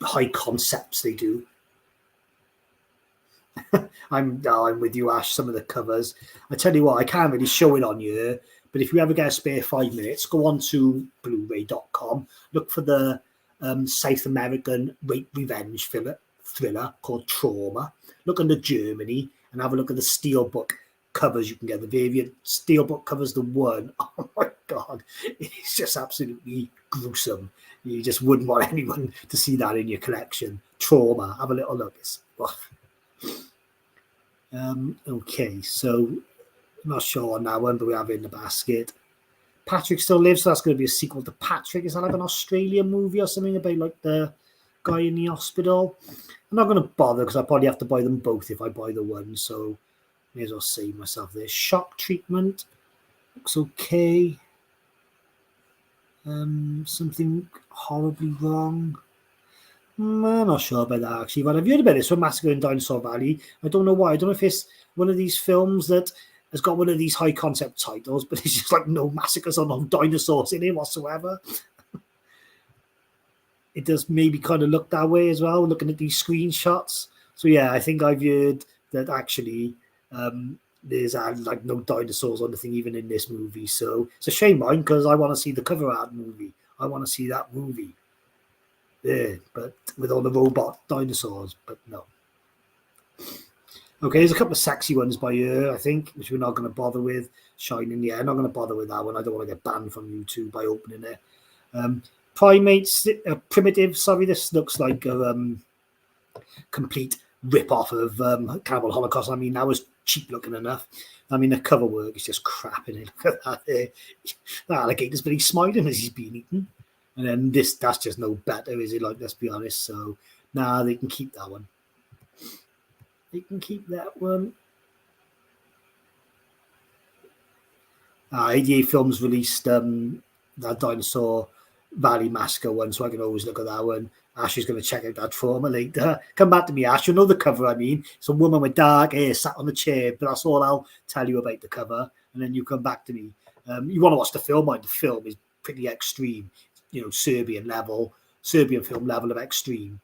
high concepts they do. I'm with you, Ash. Some of the covers. I tell you what, I can't really show it on you, but if you ever get a spare 5 minutes, go on to Blu-ray.com. Look for the South American rape revenge thriller called Trauma. Look under Germany and have a look at the steelbook covers you can get. The variant steelbook covers, the one. Oh my god, it's just absolutely gruesome. You just wouldn't want anyone to see that in your collection. Trauma. Have a little look. Okay, so I'm not sure on that one, but we have it in the basket. Patrick Still Lives, so that's going to be a sequel to Patrick. Is that like an Australian movie or something about like the guy in the hospital? I'm not going to bother because I probably have to buy them both if I buy the one, so may as well save myself this. Shock Treatment looks okay. Something horribly wrong. I'm not sure about that actually, but I've heard about this one, Massacre in Dinosaur Valley. I don't know why. I don't know if it's one of these films that has got one of these high concept titles, but it's just like no massacres or no dinosaurs in it whatsoever. It does maybe kind of look that way as well, looking at these screenshots. So yeah, I think I've heard that actually there's like no dinosaurs or anything even in this movie. So it's a shame, mine, because I want to see the cover art movie. I want to see that movie. Yeah, but with all the robot dinosaurs, but no. Okay, there's a couple of sexy ones by her, I think, which we're not going to bother with. Shining, yeah, I'm not going to bother with that one. I don't want to get banned from YouTube by opening it. Primitive, sorry, this looks like a complete rip-off of Cannibal Holocaust. I mean, that was cheap looking enough. I mean, the cover work is just crap in it. Look at that there. The alligator's very smiling as he's being eaten. And then that's just no better, is it? Like, let's be honest. So, nah, they can keep that one. They can keep that one. 88 Films released that Dinosaur Valley Massacre one, so I can always look at that one. Ash is going to check out that for me later. Come back to me, Ash. You know the cover, I mean. It's a woman with dark hair sat on the chair, but that's all I'll tell you about the cover. And then you come back to me. You want to watch the film, the film is pretty extreme. You know, Serbian film level of extreme.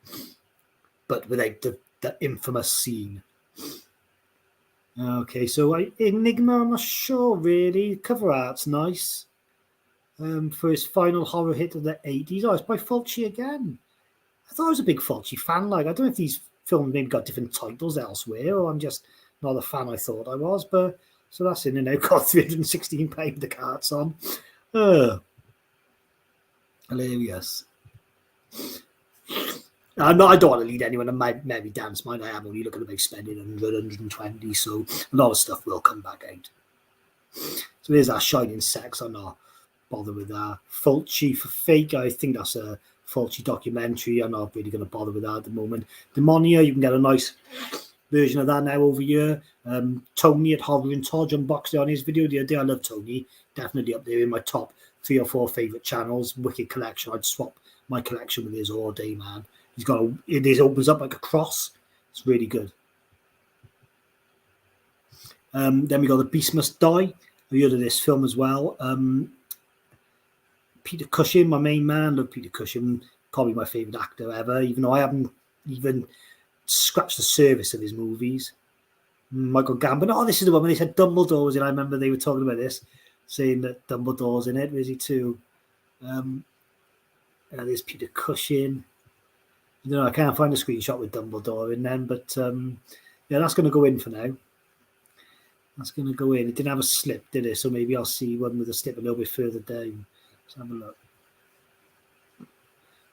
But without the infamous scene. Okay, so Enigma, I'm not sure really. Cover art's nice. For his final horror hit of the 80s. Oh, it's by Fulci again. I thought I was a big Fulci fan. Like, I don't know if these films maybe got different titles elsewhere, or I'm just not the fan I thought I was. But so that's in and now. Got £316 the carts on. Hilarious. I don't want to lead anyone to merry dance. Mind, I am only looking about spending 120, so a lot of stuff will come back out. So there's our Shining Sex. I'm not bothered with that. Fulci for Fake. I think that's a Fulci documentary. I'm not really going to bother with that at the moment. Demonia, you can get a nice version of that now over here. Tony at Horror and Todge unboxed it on his video the other day. I love Tony. Definitely up there in my top 3 or 4 favourite channels. Wicked collection. I'd swap my collection with his all day, man. It opens up like a cross. It's really good. Then we got The Beast Must Die. Have you heard of this film as well? Peter Cushing, my main man. Love Peter Cushing. Probably my favourite actor ever, even though I haven't even scratched the surface of his movies. Michael Gambon. Oh, this is the one when they said Dumbledore was in. I remember they were talking about this, saying that Dumbledore's in it. Where's he too? There's Peter Cushing. I can't find a screenshot with Dumbledore in then, but yeah, that's going to go in for now. That's going to go in. It didn't have a slip, did it? So maybe I'll see one with a slip a little bit further down. Let's have a look.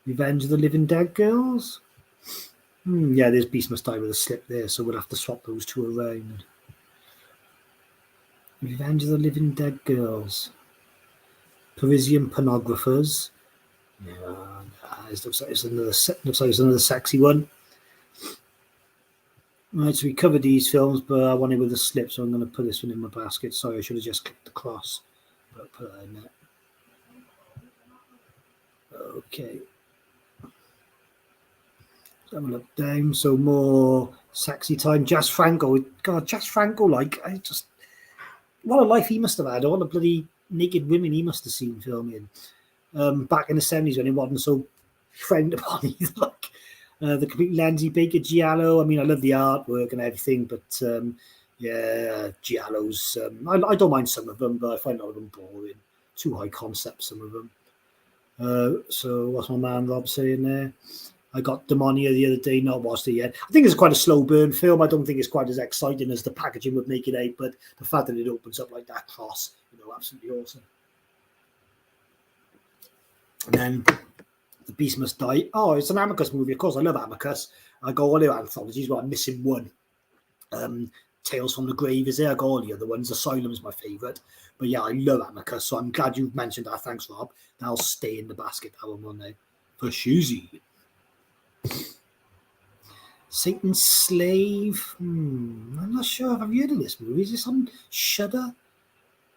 Revenge of the Living Dead Girls. Yeah, there's Beast Must Die with a slip there, so we'll have to swap those two around. Revenge of the Living Dead Girls. Parisian Pornographers. Yeah, it looks like it's another sexy one. Right, so we covered these films, but I wanted with a slip, so I'm going to put this one in my basket. Sorry, I should have just clicked the cross. But I'll put that in there. Okay. So I'm going to look down. So more sexy time. Jazz Franco. God, Jazz Franco, like, what a life he must have had. All the bloody naked women he must have seen filming. Back in the 70s when it wasn't so frowned upon either. Like, the complete Lindsay Baker Giallo. I mean, I love the artwork and everything, but yeah, Giallos. I don't mind some of them, but I find a lot of them boring. Too high concept, some of them. So what's my man Rob saying there? I got Demonia the other day, not watched it yet. I think it's quite a slow burn film. I don't think it's quite as exciting as the packaging would make it out, but the fact that it opens up like that cross, absolutely awesome. And then The Beast Must Die. Oh, it's an Amicus movie. Of course, I love Amicus. I got all their anthologies, but I'm missing one. Tales from the Grave is there. I got all the other ones. Asylum is my favourite. But yeah, I love Amicus, so I'm glad you've mentioned that. Thanks, Rob. That'll stay in the basket, that one, won't they? For Shoozy. Satan's Slave. I'm not sure if I've heard of this movie. Is this on Shudder?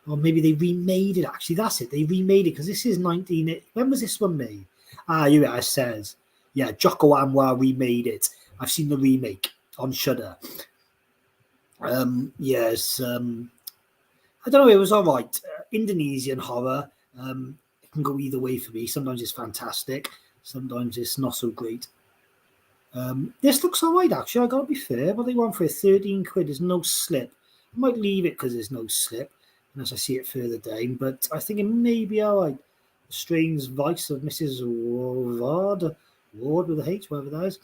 Or maybe they remade it, actually. That's it. They remade it because this is 19... When was this one made? Here it says. Yeah, Jocko Anwar remade it. I've seen the remake on Shudder. Yes. I don't know. It was all right. Indonesian horror. It can go either way for me. Sometimes it's fantastic. Sometimes it's not so great. This looks all right, actually. I got to be fair. What they want for 13 quid, there's no slip. I might leave it because there's no slip, unless I see it further down. But I think it may be all right. Strange Vice of Mrs. Ward with a H, whatever that is.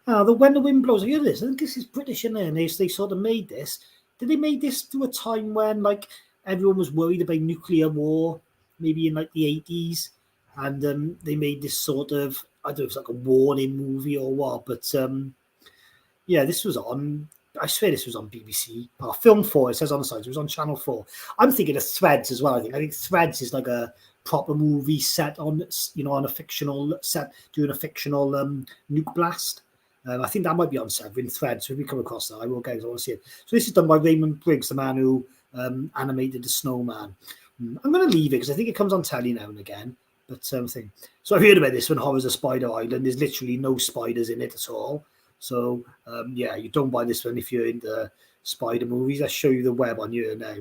The When the Wind Blows. I hear this. I think this is British in there, and they sort of made this. Did they make this through a time when like everyone was worried about nuclear war, maybe in like the 80s, and they made this sort of, I don't know if it's like a warning movie or what, but yeah, this was on. I swear this was on BBC. Oh, Film 4, it says on the side. It was on Channel 4. I'm thinking of Threads as well. I think Threads is like a proper movie set on, on a fictional set, doing a fictional nuke blast. I think that might be on Severin Threads. So if we come across that, I will go. I want to see it. So this is done by Raymond Briggs, the man who animated the Snowman. I'm going to leave it because I think it comes on telly now and again. But so I've heard about this one, Horrors of Spider Island. There's literally no spiders in it at all. So yeah, you don't buy this one if you're into spider movies. I'll show you the web on here now.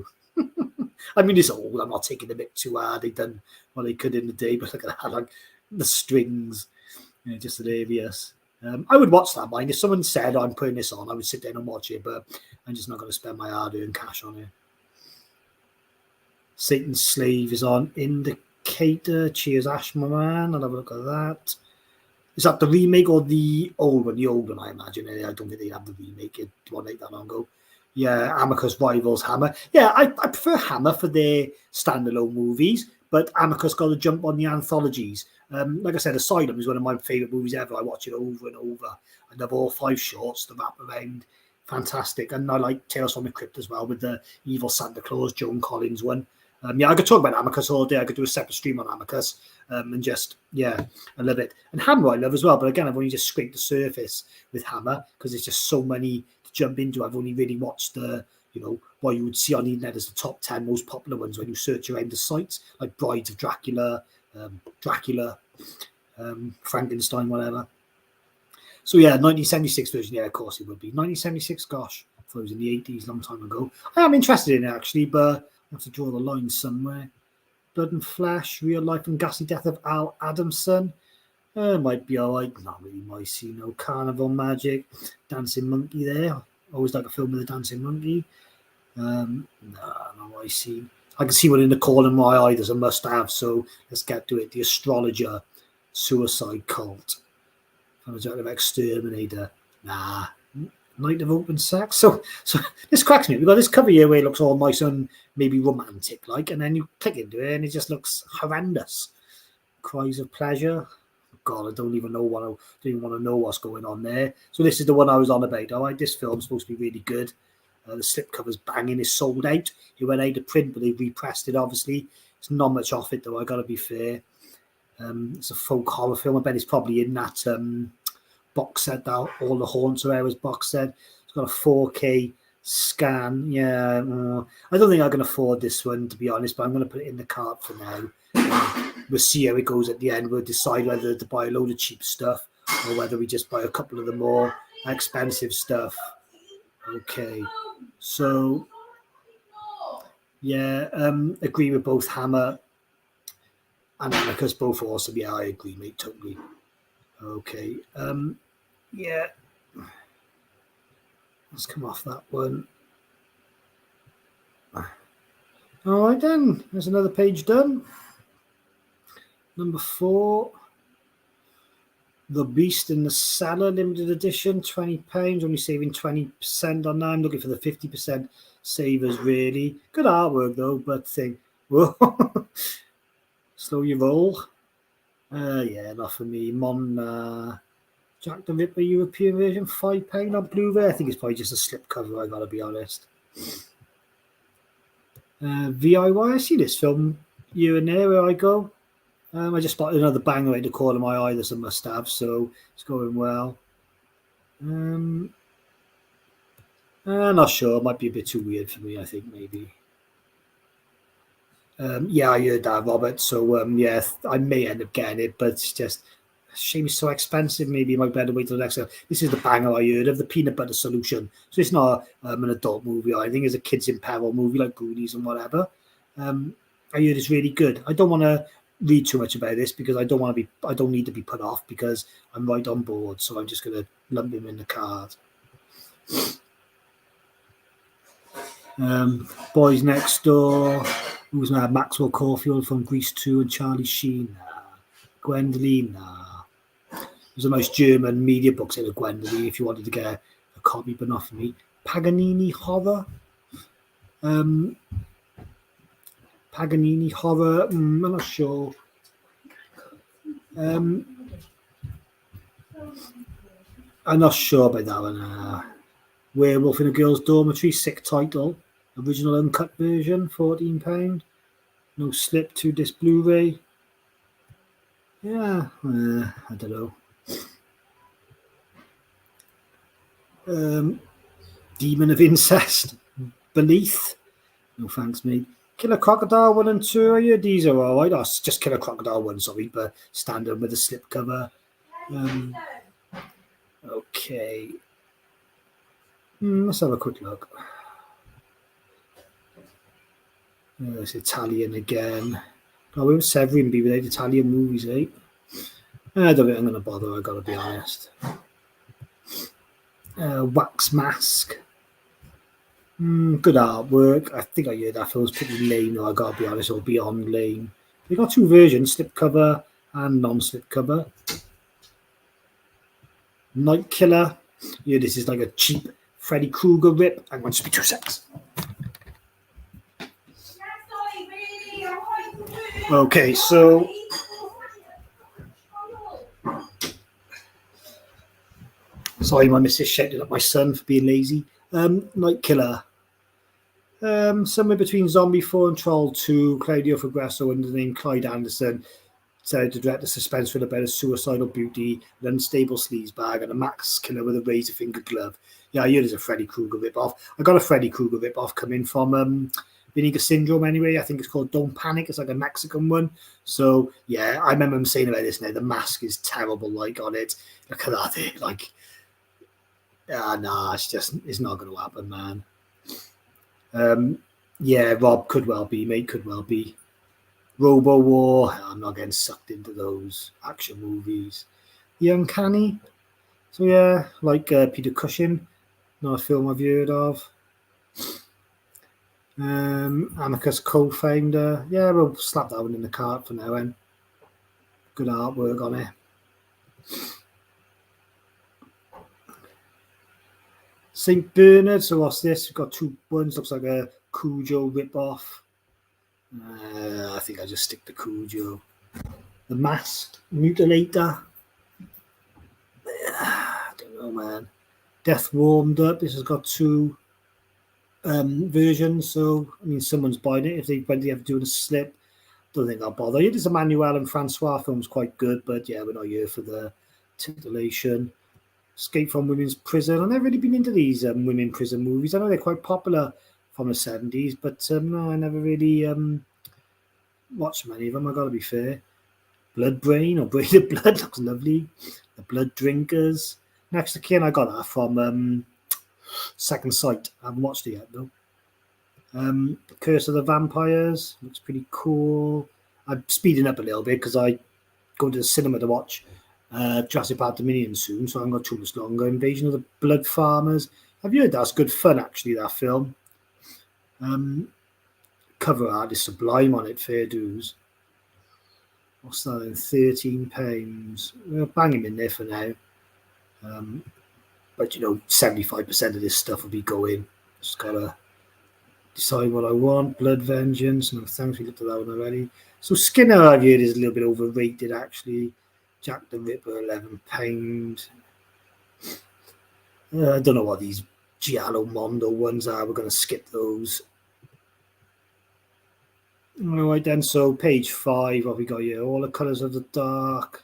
I mean, it's old. I'm not taking a bit too hard. They've done what they could in the day, but look at that, like the strings, just hilarious. I would watch that, mind. If someone said I'm putting this on, I would sit down and watch it, but I'm just not going to spend my hard-earned cash on it. Satan's Slave is on. Indicator. Cheers, Ash, my man. I'll have a look at that. Is that the remake or the old one? The old one, I imagine. I don't think they have the remake. It wasn't like that long ago. Yeah, Amicus rivals Hammer. Yeah, I prefer Hammer for their standalone movies, but Amicus got to jump on the anthologies. Like I said, Asylum is one of my favourite movies ever. I watch it over and over. I love all 5 shorts, the wrap around. Fantastic. And I like Tales from the Crypt as well with the Evil Santa Claus, Joan Collins one. Yeah, I could talk about Amicus all day. I could do a separate stream on Amicus. And just, yeah, I love it. And Hammer I love as well. But again, I've only just scraped the surface with Hammer because there's just so many to jump into. I've only really watched the, what you would see on the internet as the top 10 most popular ones when you search around the sites, like Brides of Dracula, Frankenstein, whatever. So yeah, 1976 version. Yeah, of course it would be. 1976, gosh, I thought it was in the 80s, long time ago. I am interested in it actually, but I have to draw the line somewhere. Blood and Flesh, Real Life and Ghastly Death of Al Adamson. Might be alright. Not really my see. No Carnival Magic. Dancing Monkey there. Always like a film with a dancing monkey. No, I see. I can see one in the corner of my eye. There's a must-have. So let's get to it. The Astrologer, Suicide Cult, Exterminator. Nah. Night of Open Sex. So this cracks me. We've got this cover here where it looks all nice and maybe romantic, like, and then you click into it and it just looks horrendous. Cries of Pleasure. God, I don't even want to know what's going on there. So this is the one I was on about. All right, this film's supposed to be really good. The slipcover's banging. It's sold out. It went out of print, but they repressed it. Obviously, it's not much off it though. I got to be fair. It's a folk horror film. I bet it's probably in that box set, that All the Haunts Are Ours box set. It's got a 4K scan. Yeah, I don't think I can afford this one, to be honest, but I'm going to put it in the cart for now. We'll see how it goes at the end. We'll decide whether to buy a load of cheap stuff or whether we just buy a couple of the more expensive stuff. Okay, so yeah, agree with both Hammer and Amicus, both awesome. Yeah, I agree, mate, totally. Okay, yeah, let's come off that one. All right then, there's another page done. Number 4, The Beast in the Cellar, limited edition, £20, only saving 20% on that. I'm looking for the 50% savers, really. Good artwork, though, but whoa, slow your roll. Yeah, not for me. Jack the Ripper European version, £5 on Blu-ray. I think it's probably just a slipcover, I gotta be honest. VIY, I see this film here and there where I go. I just spotted another banger in the corner of my eye. There's a must-have, so it's going well. I'm not sure. It might be a bit too weird for me, I think, maybe. Yeah, I heard that, Robert. So, yeah, I may end up getting it, but it's just a shame it's so expensive. Maybe it might better wait till the next one. This is the banger I heard of, the Peanut Butter Solution. So it's not an adult movie. I think it's a kids in peril movie like Goonies and whatever. I heard it's really good. I don't want to read too much about this because I don't need to be put off because I'm right on board. So I'm just going to lump him in the card. Boys Next Door. Who's now Maxwell Caulfield from Grease 2 and Charlie Sheen. Gwendoline. There's a nice German media book set of Gwendoline if you wanted to get a copy, but not for me. Paganini Horror. Paganini Horror. I'm not sure. I'm not sure about that one. Werewolf in a Girl's Dormitory, sick title. Original uncut version, £14. No slip, 2-disc Blu-ray. Yeah, I don't know. Demon of Incest, Belief. No thanks, mate. Killer Crocodile 1 and 2. Yeah, these are all right. Oh, it's just Killer Crocodile 1, sorry, but standard with a slip cover. Okay. Let's have a quick look. It's Italian again. Oh, we were Severin be without Italian movies, eh? I don't think I'm going to bother, I've got to be honest. Wax Mask. Good artwork. I think I heard that film's pretty lame, though, I've got to be honest, or beyond lame. They got two versions, slip cover and non-slip cover. Night Killer. Yeah, this is like a cheap Freddy Krueger rip. I'm going to speak 2 seconds. Okay, so sorry, my missus shouted at my son for being lazy. Night Killer. Somewhere between Zombie 4 and Troll 2, Claudio Fabresso under the name Clyde Anderson decided to direct a suspense thriller about a suicidal beauty, an unstable sleazebag, and a max killer with a razor finger glove. Yeah, I hear there's a Freddy Krueger rip-off. I got a Freddy Krueger rip-off coming from Vinegar Syndrome anyway. I think it's called Don't Panic. It's like a Mexican one. So, yeah, I remember him saying about this now. The mask is terrible, like, on it. Look at that, like... nah, it's not going to happen, man. Yeah, Rob could well be, mate, could well be. Robo War, I'm not getting sucked into those action movies. The Uncanny, so yeah, like Peter Cushing, not a film I've heard of. Amicus Co-Founder, yeah, we'll slap that one in the cart for now, then. Good artwork on it. St. Bernard, so what's this? We've got 2 ones, looks like a Cujo rip-off. I think I just stick to Cujo. The Masked Mutilator. I don't know, man. Death Warmed Up. This has got 2 versions, so I mean, someone's buying it. If they have to do a slip, don't think I'll bother. It is a Manuel and Francois film's quite good, but yeah, we're not here for the titillation. Escape from Women's Prison. I've never really been into these women prison movies. I know they're quite popular from the 70s, but no, I never really watched many of them, I've got to be fair. Blood Brain or Brain of Blood looks lovely. The Blood Drinkers. Next of Kin, I got that from Second Sight. I haven't watched it yet, though. Curse of the Vampires. Looks pretty cool. I'm speeding up a little bit because I go to the cinema to watch Jurassic Park Dominion soon, so I haven't got too much longer. Invasion of the Blood Farmers. I've heard that's good fun, actually, that film. Cover art is sublime on it, fair dues. What's that in? £13. We'll bang him in there for now. But, 75% of this stuff will be going. Just got to decide what I want. Blood Vengeance. No, thanks, we looked at that one already. So Skinner, I've heard, is a little bit overrated, actually. Jack the Ripper, £11. I don't know what these Giallo Mondo ones are. We're going to skip those. All right, then. So page 5, what we got here? All the Colours of the Dark.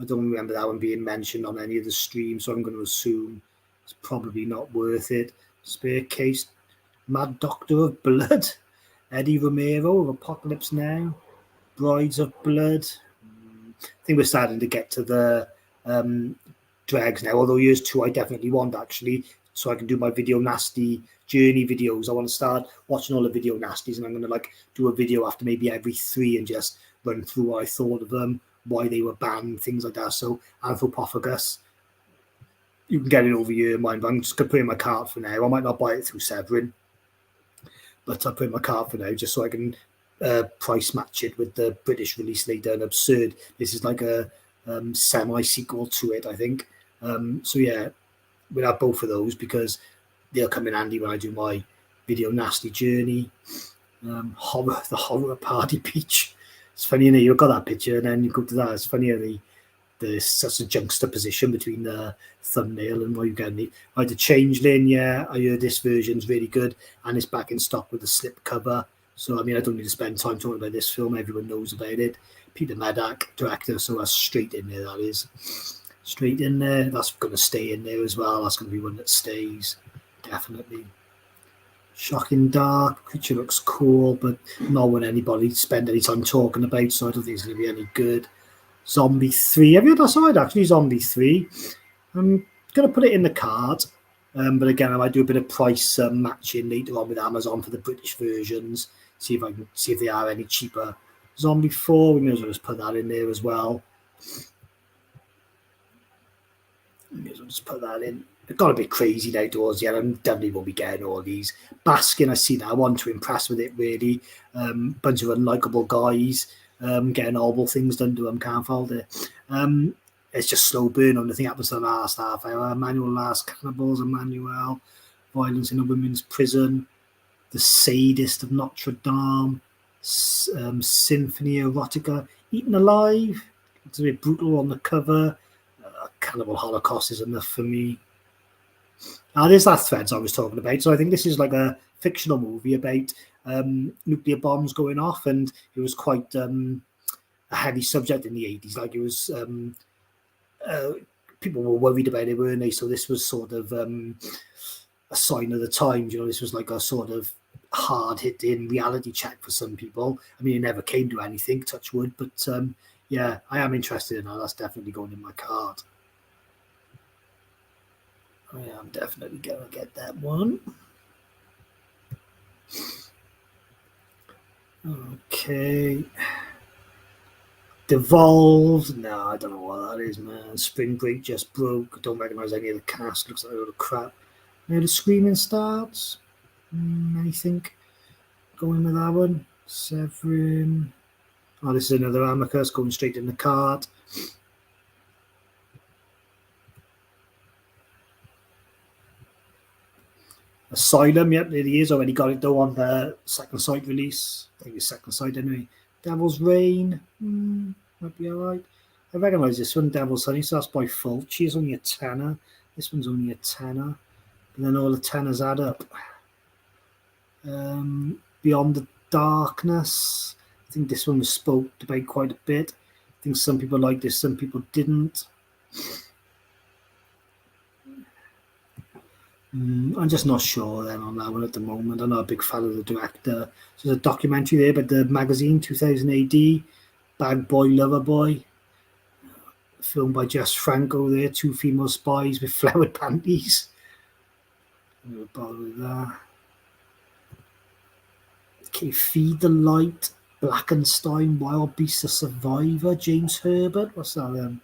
I don't remember that one being mentioned on any of the streams, so I'm going to assume it's probably not worth it. Spare Case, Mad Doctor of Blood, Eddie Romero of Apocalypse Now, Brides of Blood. I think we're starting to get to the dregs now, although here's 2 I definitely want, actually, so I can do my Video Nasty journey videos. I want to start watching all the Video Nasties, and I'm going to do a video after maybe every 3 and just run through what I thought of them, why they were banned, things like that. So Anthropophagus, you can get it over here in mine, but I'm just going to put it in my cart for now. I might not buy it through Severin, but I'll put it in my cart for now just so I can price match it with the British release they done. Absurd. This is like a semi-sequel to it, I think. So yeah, we'll have both of those because they'll come in handy when I do my Video Nasty journey. The Horror Party Beach. It's funny, you've got that picture and then you go to that. It's funny how they there's such a juxtaposition between the thumbnail and what you get. The Changeling, yeah, I heard this version's really good, and it's back in stock with a slip cover. So I mean, I don't need to spend time talking about this film. Everyone knows about it. Peter Medak, director, so that's straight in there. That is straight in there. That's going to stay in there as well. That's going to be one that stays, definitely. Shocking dark. Creature looks cool, but not what anybody spend any time talking about, so I don't think it's going to be any good. Zombie 3. Have you heard that side? Actually, Zombie 3. I'm going to put it in the cart. But again, I might do a bit of price matching later on with Amazon for the British versions. See if they are any cheaper. Zombie 4, we may as well just put that in there as well. We may as well just put that in. It got a bit crazy now towards the end. I definitely won't be getting all these. Baskin, I see that. I want to impress with it, really. Bunch of unlikable guys getting horrible things done to them. Can't fault it. It's just slow burn on the thing happens to the last half hour. Emmanuel Last Cannibals, Emmanuel. Violence in a Women's Prison. The Sadist of Notre Dame. Symphony Erotica. Eaten Alive. It's a bit brutal on the cover. Cannibal Holocaust is enough for me. There's that Threads I was talking about. So I think this is like a fictional movie about nuclear bombs going off, and it was quite a heavy subject in the 80s. Like it was, people were worried about it, weren't they? So this was sort of a sign of the times. You know, this was like a sort of hard-hitting reality check for some people. I mean, it never came to anything, touch wood, but yeah, I am interested in that. That's definitely going in my cart. I am definitely going to get that one. Okay. Devolved. No, I don't know what that is, man. Spring Break just broke. I don't recognize any of the cast. Looks like a load of crap. Now the screaming starts. Anything going with that one? Severin. Oh, this is another Amicus going straight in the cart. Asylum, yep, there he is. Already got it though on the second site release. I think it's second site anyway. Devil's Reign, might be alright. I recognise this one, Devil's Honey, so that's by Fulci. It's only a tenner. This one's only a tenner. And then all the tenners add up. Beyond the Darkness. I think this one was spoke about quite a bit. I think some people liked this, some people didn't. I'm just not sure then on that one at the moment. I'm not a big fan of the director. There's a documentary there about the magazine, 2000 AD, Bad Boy, Lover Boy. Filmed by Jess Franco there, 2 female spies with flowered panties. I'm going to bother with that. Okay, Feed the Light, Blackenstein, Wild Beasts, A Survivor, James Herbert. What's that then?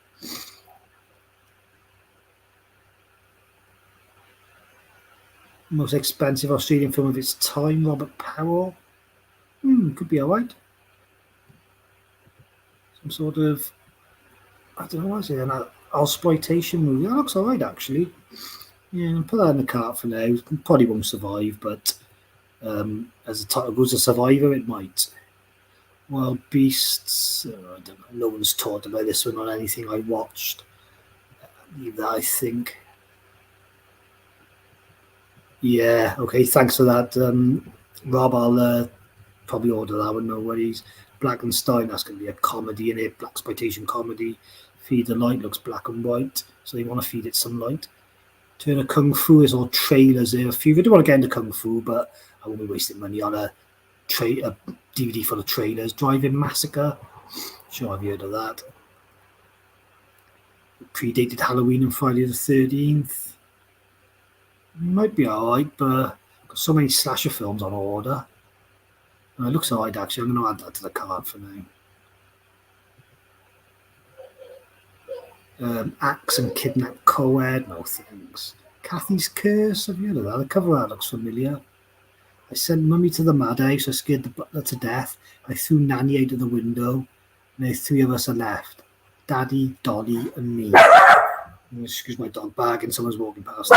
Most expensive Australian film of its time, Robert Powell. Could be alright. Some sort of, I don't know, what is it? An exploitation movie. That looks alright, actually. Yeah, I'll put that in the cart for now. Probably won't survive, but as the title goes, A Survivor, it might. Wild Beasts. I don't know. No one's talked about this one on anything I watched. Either, I think. Yeah, okay, thanks for that, Rob. I'll probably order that one, no worries. Blackenstein, that's going to be a comedy in it, blaxploitation comedy. Feed the Light looks black and white, so you want to feed it some light. Turner Kung Fu is all trailers there. A few. I do want to get into Kung Fu, but I won't be wasting money on a DVD full of trailers. Drive-In Massacre, sure I've heard of that. Predated Halloween and Friday the 13th. Might be alright, but got so many slasher films on order. It looks alright, actually. I'm going to add that to the card for now. Axe and Kidnap Co-Ed, no thanks. Kathy's Curse, have you heard of that? The cover art looks familiar. I sent Mummy to the madhouse. I scared the butler to death. I threw Nanny out of the window. Now 3 of us are left. Daddy, Dolly, and me. Excuse my dog barking. Someone's walking past.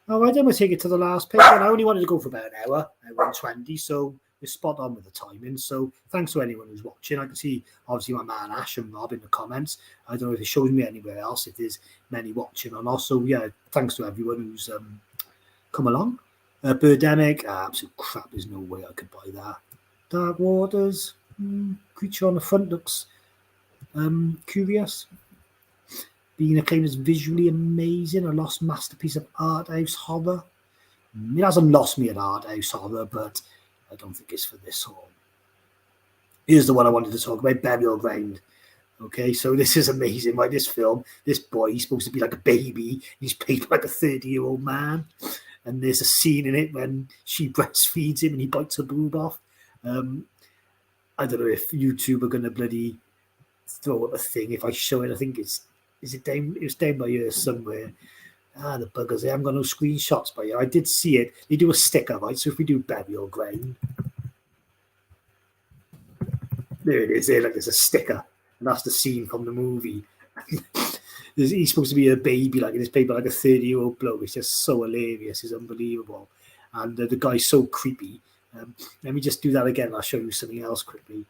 All right, then we'll take it to the last page. And I only wanted to go for about an hour, 120. So we're spot on with the timing. So thanks to anyone who's watching. I can see obviously my man Ash and Rob in the comments. I don't know if it shows me anywhere else if there's many watching or not. So yeah, thanks to everyone who's come along. Birdemic, absolute crap. There's no way I could buy that. Dark Waters, creature on the front looks curious. Being acclaimed as visually amazing, a lost masterpiece of art house horror. It hasn't lost me at art house horror, but I don't think it's for this haul. Here's the one I wanted to talk about, Burial Ground. Okay, so this is amazing, right? This film, this boy, he's supposed to be like a baby. He's played like a 30-year-old man. And there's a scene in it when she breastfeeds him and he bites her boob off. I don't know if YouTube are going to bloody throw up a thing if I show it. I think it's down by here somewhere. The buggers. I haven't got no screenshots by here. I did see it. They do a sticker, right? So if we do Burial Ground, there it is. There, like there's a sticker, and that's the scene from the movie. He's supposed to be a baby, like in this paper, like a 30-year-old bloke. It's just so hilarious. It's unbelievable, and the guy's so creepy. Let me just do that again. I'll show you something else quickly.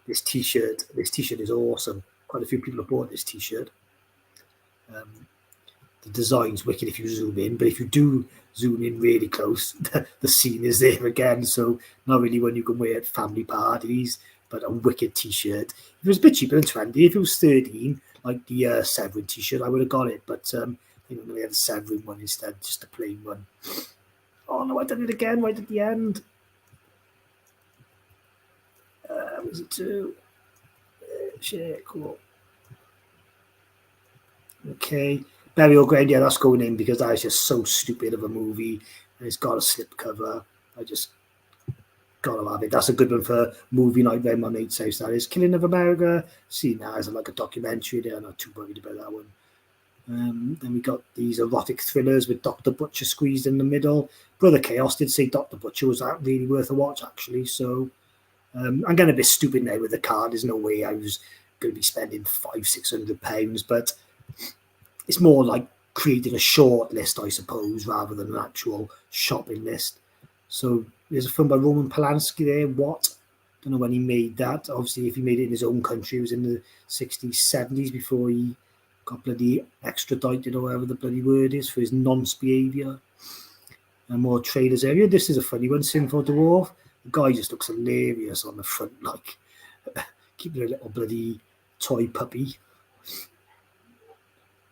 This t-shirt is awesome. Quite a few people have bought this t-shirt. The design's wicked if you zoom in, but if you do zoom in really close, the scene is there again. So not really one you can wear at family parties, but a wicked t-shirt. If it was a bit cheaper than 20, if it was 13, like the Severin t-shirt, I would have got it. But I think I'm going to get the Severin one instead, just a plain one. Oh no, I did it again right at the end. Was it 2? Shit, cool. Okay, Burial Ground, yeah, that's going in because that is just so stupid of a movie, and it's got a slipcover. I just gotta have it. That's a good one for movie night around my mate's house. That is Killing of America. See now as like a documentary there. I'm not too worried about that one. Then we got these erotic thrillers with Dr. Butcher squeezed in the middle. Brother Chaos did say Dr. Butcher was that really worth a watch actually. So I'm getting a bit stupid now with the card. There's no way I was going to be spending £500-600, but it's more like creating a short list, I suppose, rather than an actual shopping list. So there's a film by Roman Polanski there. What? Don't know when he made that. Obviously, if he made it in his own country, it was in the 60s, 70s before he got bloody extradited or whatever the bloody word is for his nonce behaviour. And more trailers area. This is a funny one, Sinful Dwarf. The guy just looks hilarious on the front, like keeping a little bloody toy puppy.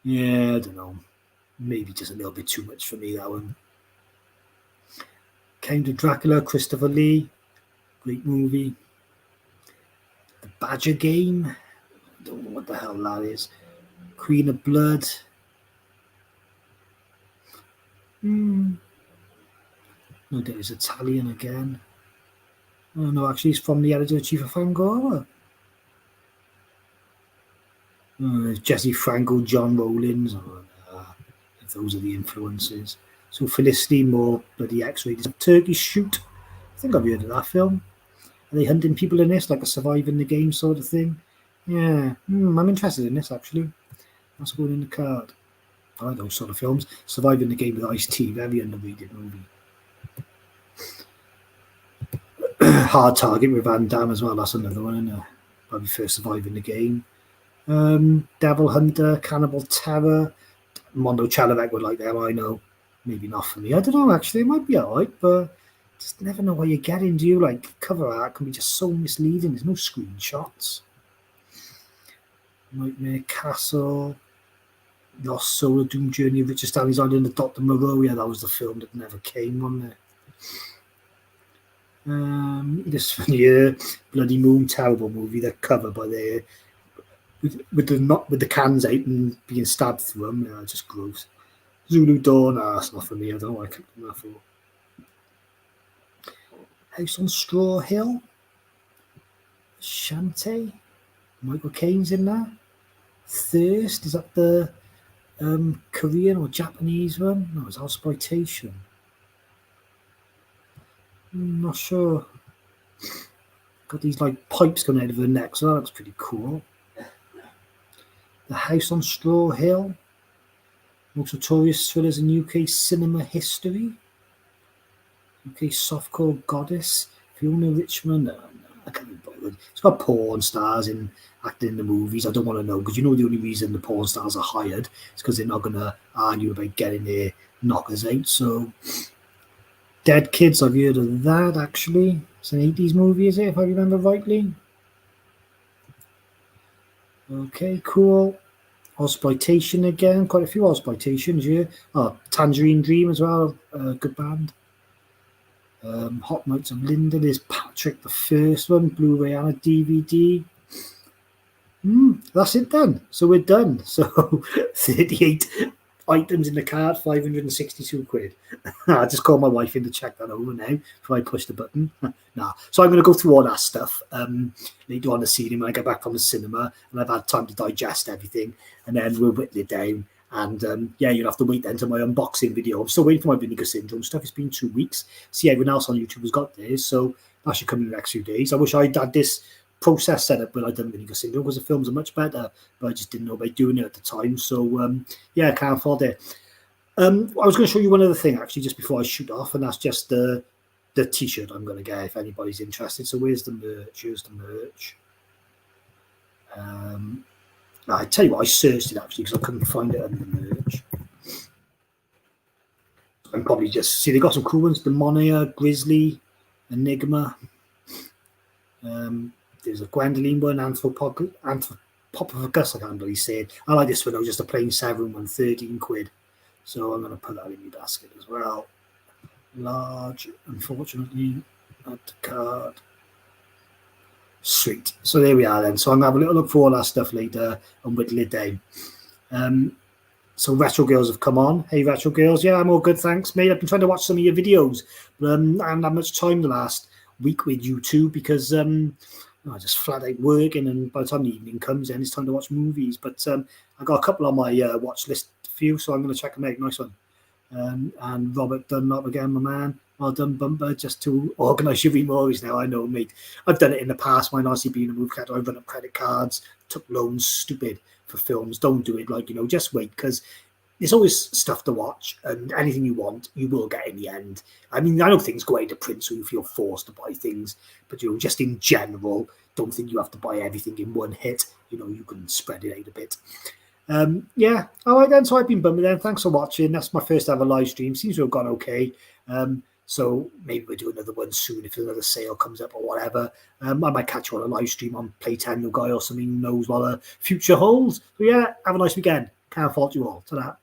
Yeah, I don't know. Maybe just a little bit too much for me, that one. Count of Dracula, Christopher Lee. Great movie. The Badger Game. I don't know what the hell that is. Queen of Blood. No doubt it's Italian again. Oh no, actually it's from the editor-in-chief of Fangoria. Jesse Franco, John Rollins. If those are the influences. So Felicity, more bloody X-rated. Turkey Shoot. I think I've heard of that film. Are they hunting people in this, like a surviving the game sort of thing? Yeah, I'm interested in this actually. That's going in the card. I like those sort of films. Surviving the Game with Ice-T, very underrated movie. Hard Target with Van Damme as well. That's another one, isn't it? Probably first Surviving the Game. Devil Hunter, Cannibal Terror. Mondo Chalavec would like them, I know. Maybe not for me. I don't know, actually. It might be alright, but just never know what you're getting, do you? Like, cover art can be just so misleading. There's no screenshots. Nightmare Castle. Lost Soul, Doom Journey, Richard Stanley's Island, and Dr. Moreau. Yeah, that was the film that never came, wasn't it? This one here, Bloody Moon, terrible movie. They're covered by the with the cans out and being stabbed through them. Yeah, just gross. Zulu Dawn, that's not for me. I don't know what I clicked on that for. House on Straw Hill. Shantae. Michael Caine's in that. Thirst, is that the Korean or Japanese one? No, it's Exploitation. I'm not sure. Got these like pipes coming out of her neck, so that looks pretty cool. The House on Straw Hill. Most notorious thrillers in UK cinema history. Okay, softcore goddess, Fiona Richmond. No, I can't be bothered. It's got porn stars in acting in the movies. I don't want to know because the only reason the porn stars are hired is because they're not going to argue about getting their knockers out. So, Dead Kids, I've heard of that actually. It's an 80s movie, is it, if I remember rightly? Okay, cool. Exploitation again, quite a few exploitations here. Oh, Tangerine Dream as well, good band. Hot Nights of Linda, there's Patrick the First one, Blu-ray and a DVD. That's it then. So we're done. So 38 items in the cart, 562 quid. I just called my wife in to check that over now before I push the button. Nah. So I'm going to go through all that stuff later on this evening when I get back from the cinema and I've had time to digest everything, and then we'll whittle it down. And yeah, you'll have to wait then to my unboxing video. I'm still waiting for my vinegar syndrome stuff. It's been 2 weeks. See, everyone else on YouTube has got theirs, so that should come in the next few days. I wish I'd had this process set up when I done vinegar syndrome because the films are much better, but I just didn't know about doing it at the time. So yeah, I can't afford it. I was going to show you one other thing actually just before I shoot off, and that's just the t-shirt I'm going to get if anybody's interested. So where's the merch? Here's the merch. I tell you what, I searched it actually because I couldn't find it under the merch. I'm probably just see they got some cool ones: the Monia, Grizzly, Enigma. There's a Gwendoline one, Anthropophagus. I can't really say it. I like this one though, just a plain Severin one, 13 quid. So I'm going to put that in my basket as well. Large, unfortunately, not the card. Sweet. So there we are then. So I'm going to have a little look for all that stuff later and whittle it down. So Retro Girls have come on. Hey, Retro Girls. Yeah, I'm all good, thanks, mate. I've been trying to watch some of your videos, but I haven't had much time the last week with you two because I just flat out working, and by the time the evening comes, then it's time to watch movies. But I got a couple on my watch list for you, so I'm going to check them out. Nice one. And Robert Dunlop again, my man. Well done, Bumper, just to organise your movies now. I know, mate. I've done it in the past. Mine honestly being a movie collector, I've run up credit cards, took loans, stupid for films. Don't do it. Just wait, because there's always stuff to watch, and anything you want, you will get in the end. I mean, I know things go out to print, so you feel forced to buy things, but just in general, don't think you have to buy everything in one hit. You can spread it out a bit. Yeah, all right then. So I've been Bummer then. Thanks for watching. That's my first ever live stream. Seems to have gone okay. So maybe we'll do another one soon if another sale comes up or whatever. I might catch you on a live stream on Playtime Guy or something. Who knows what a future holds. So yeah, have a nice weekend. Can't fault you all. Ta-da.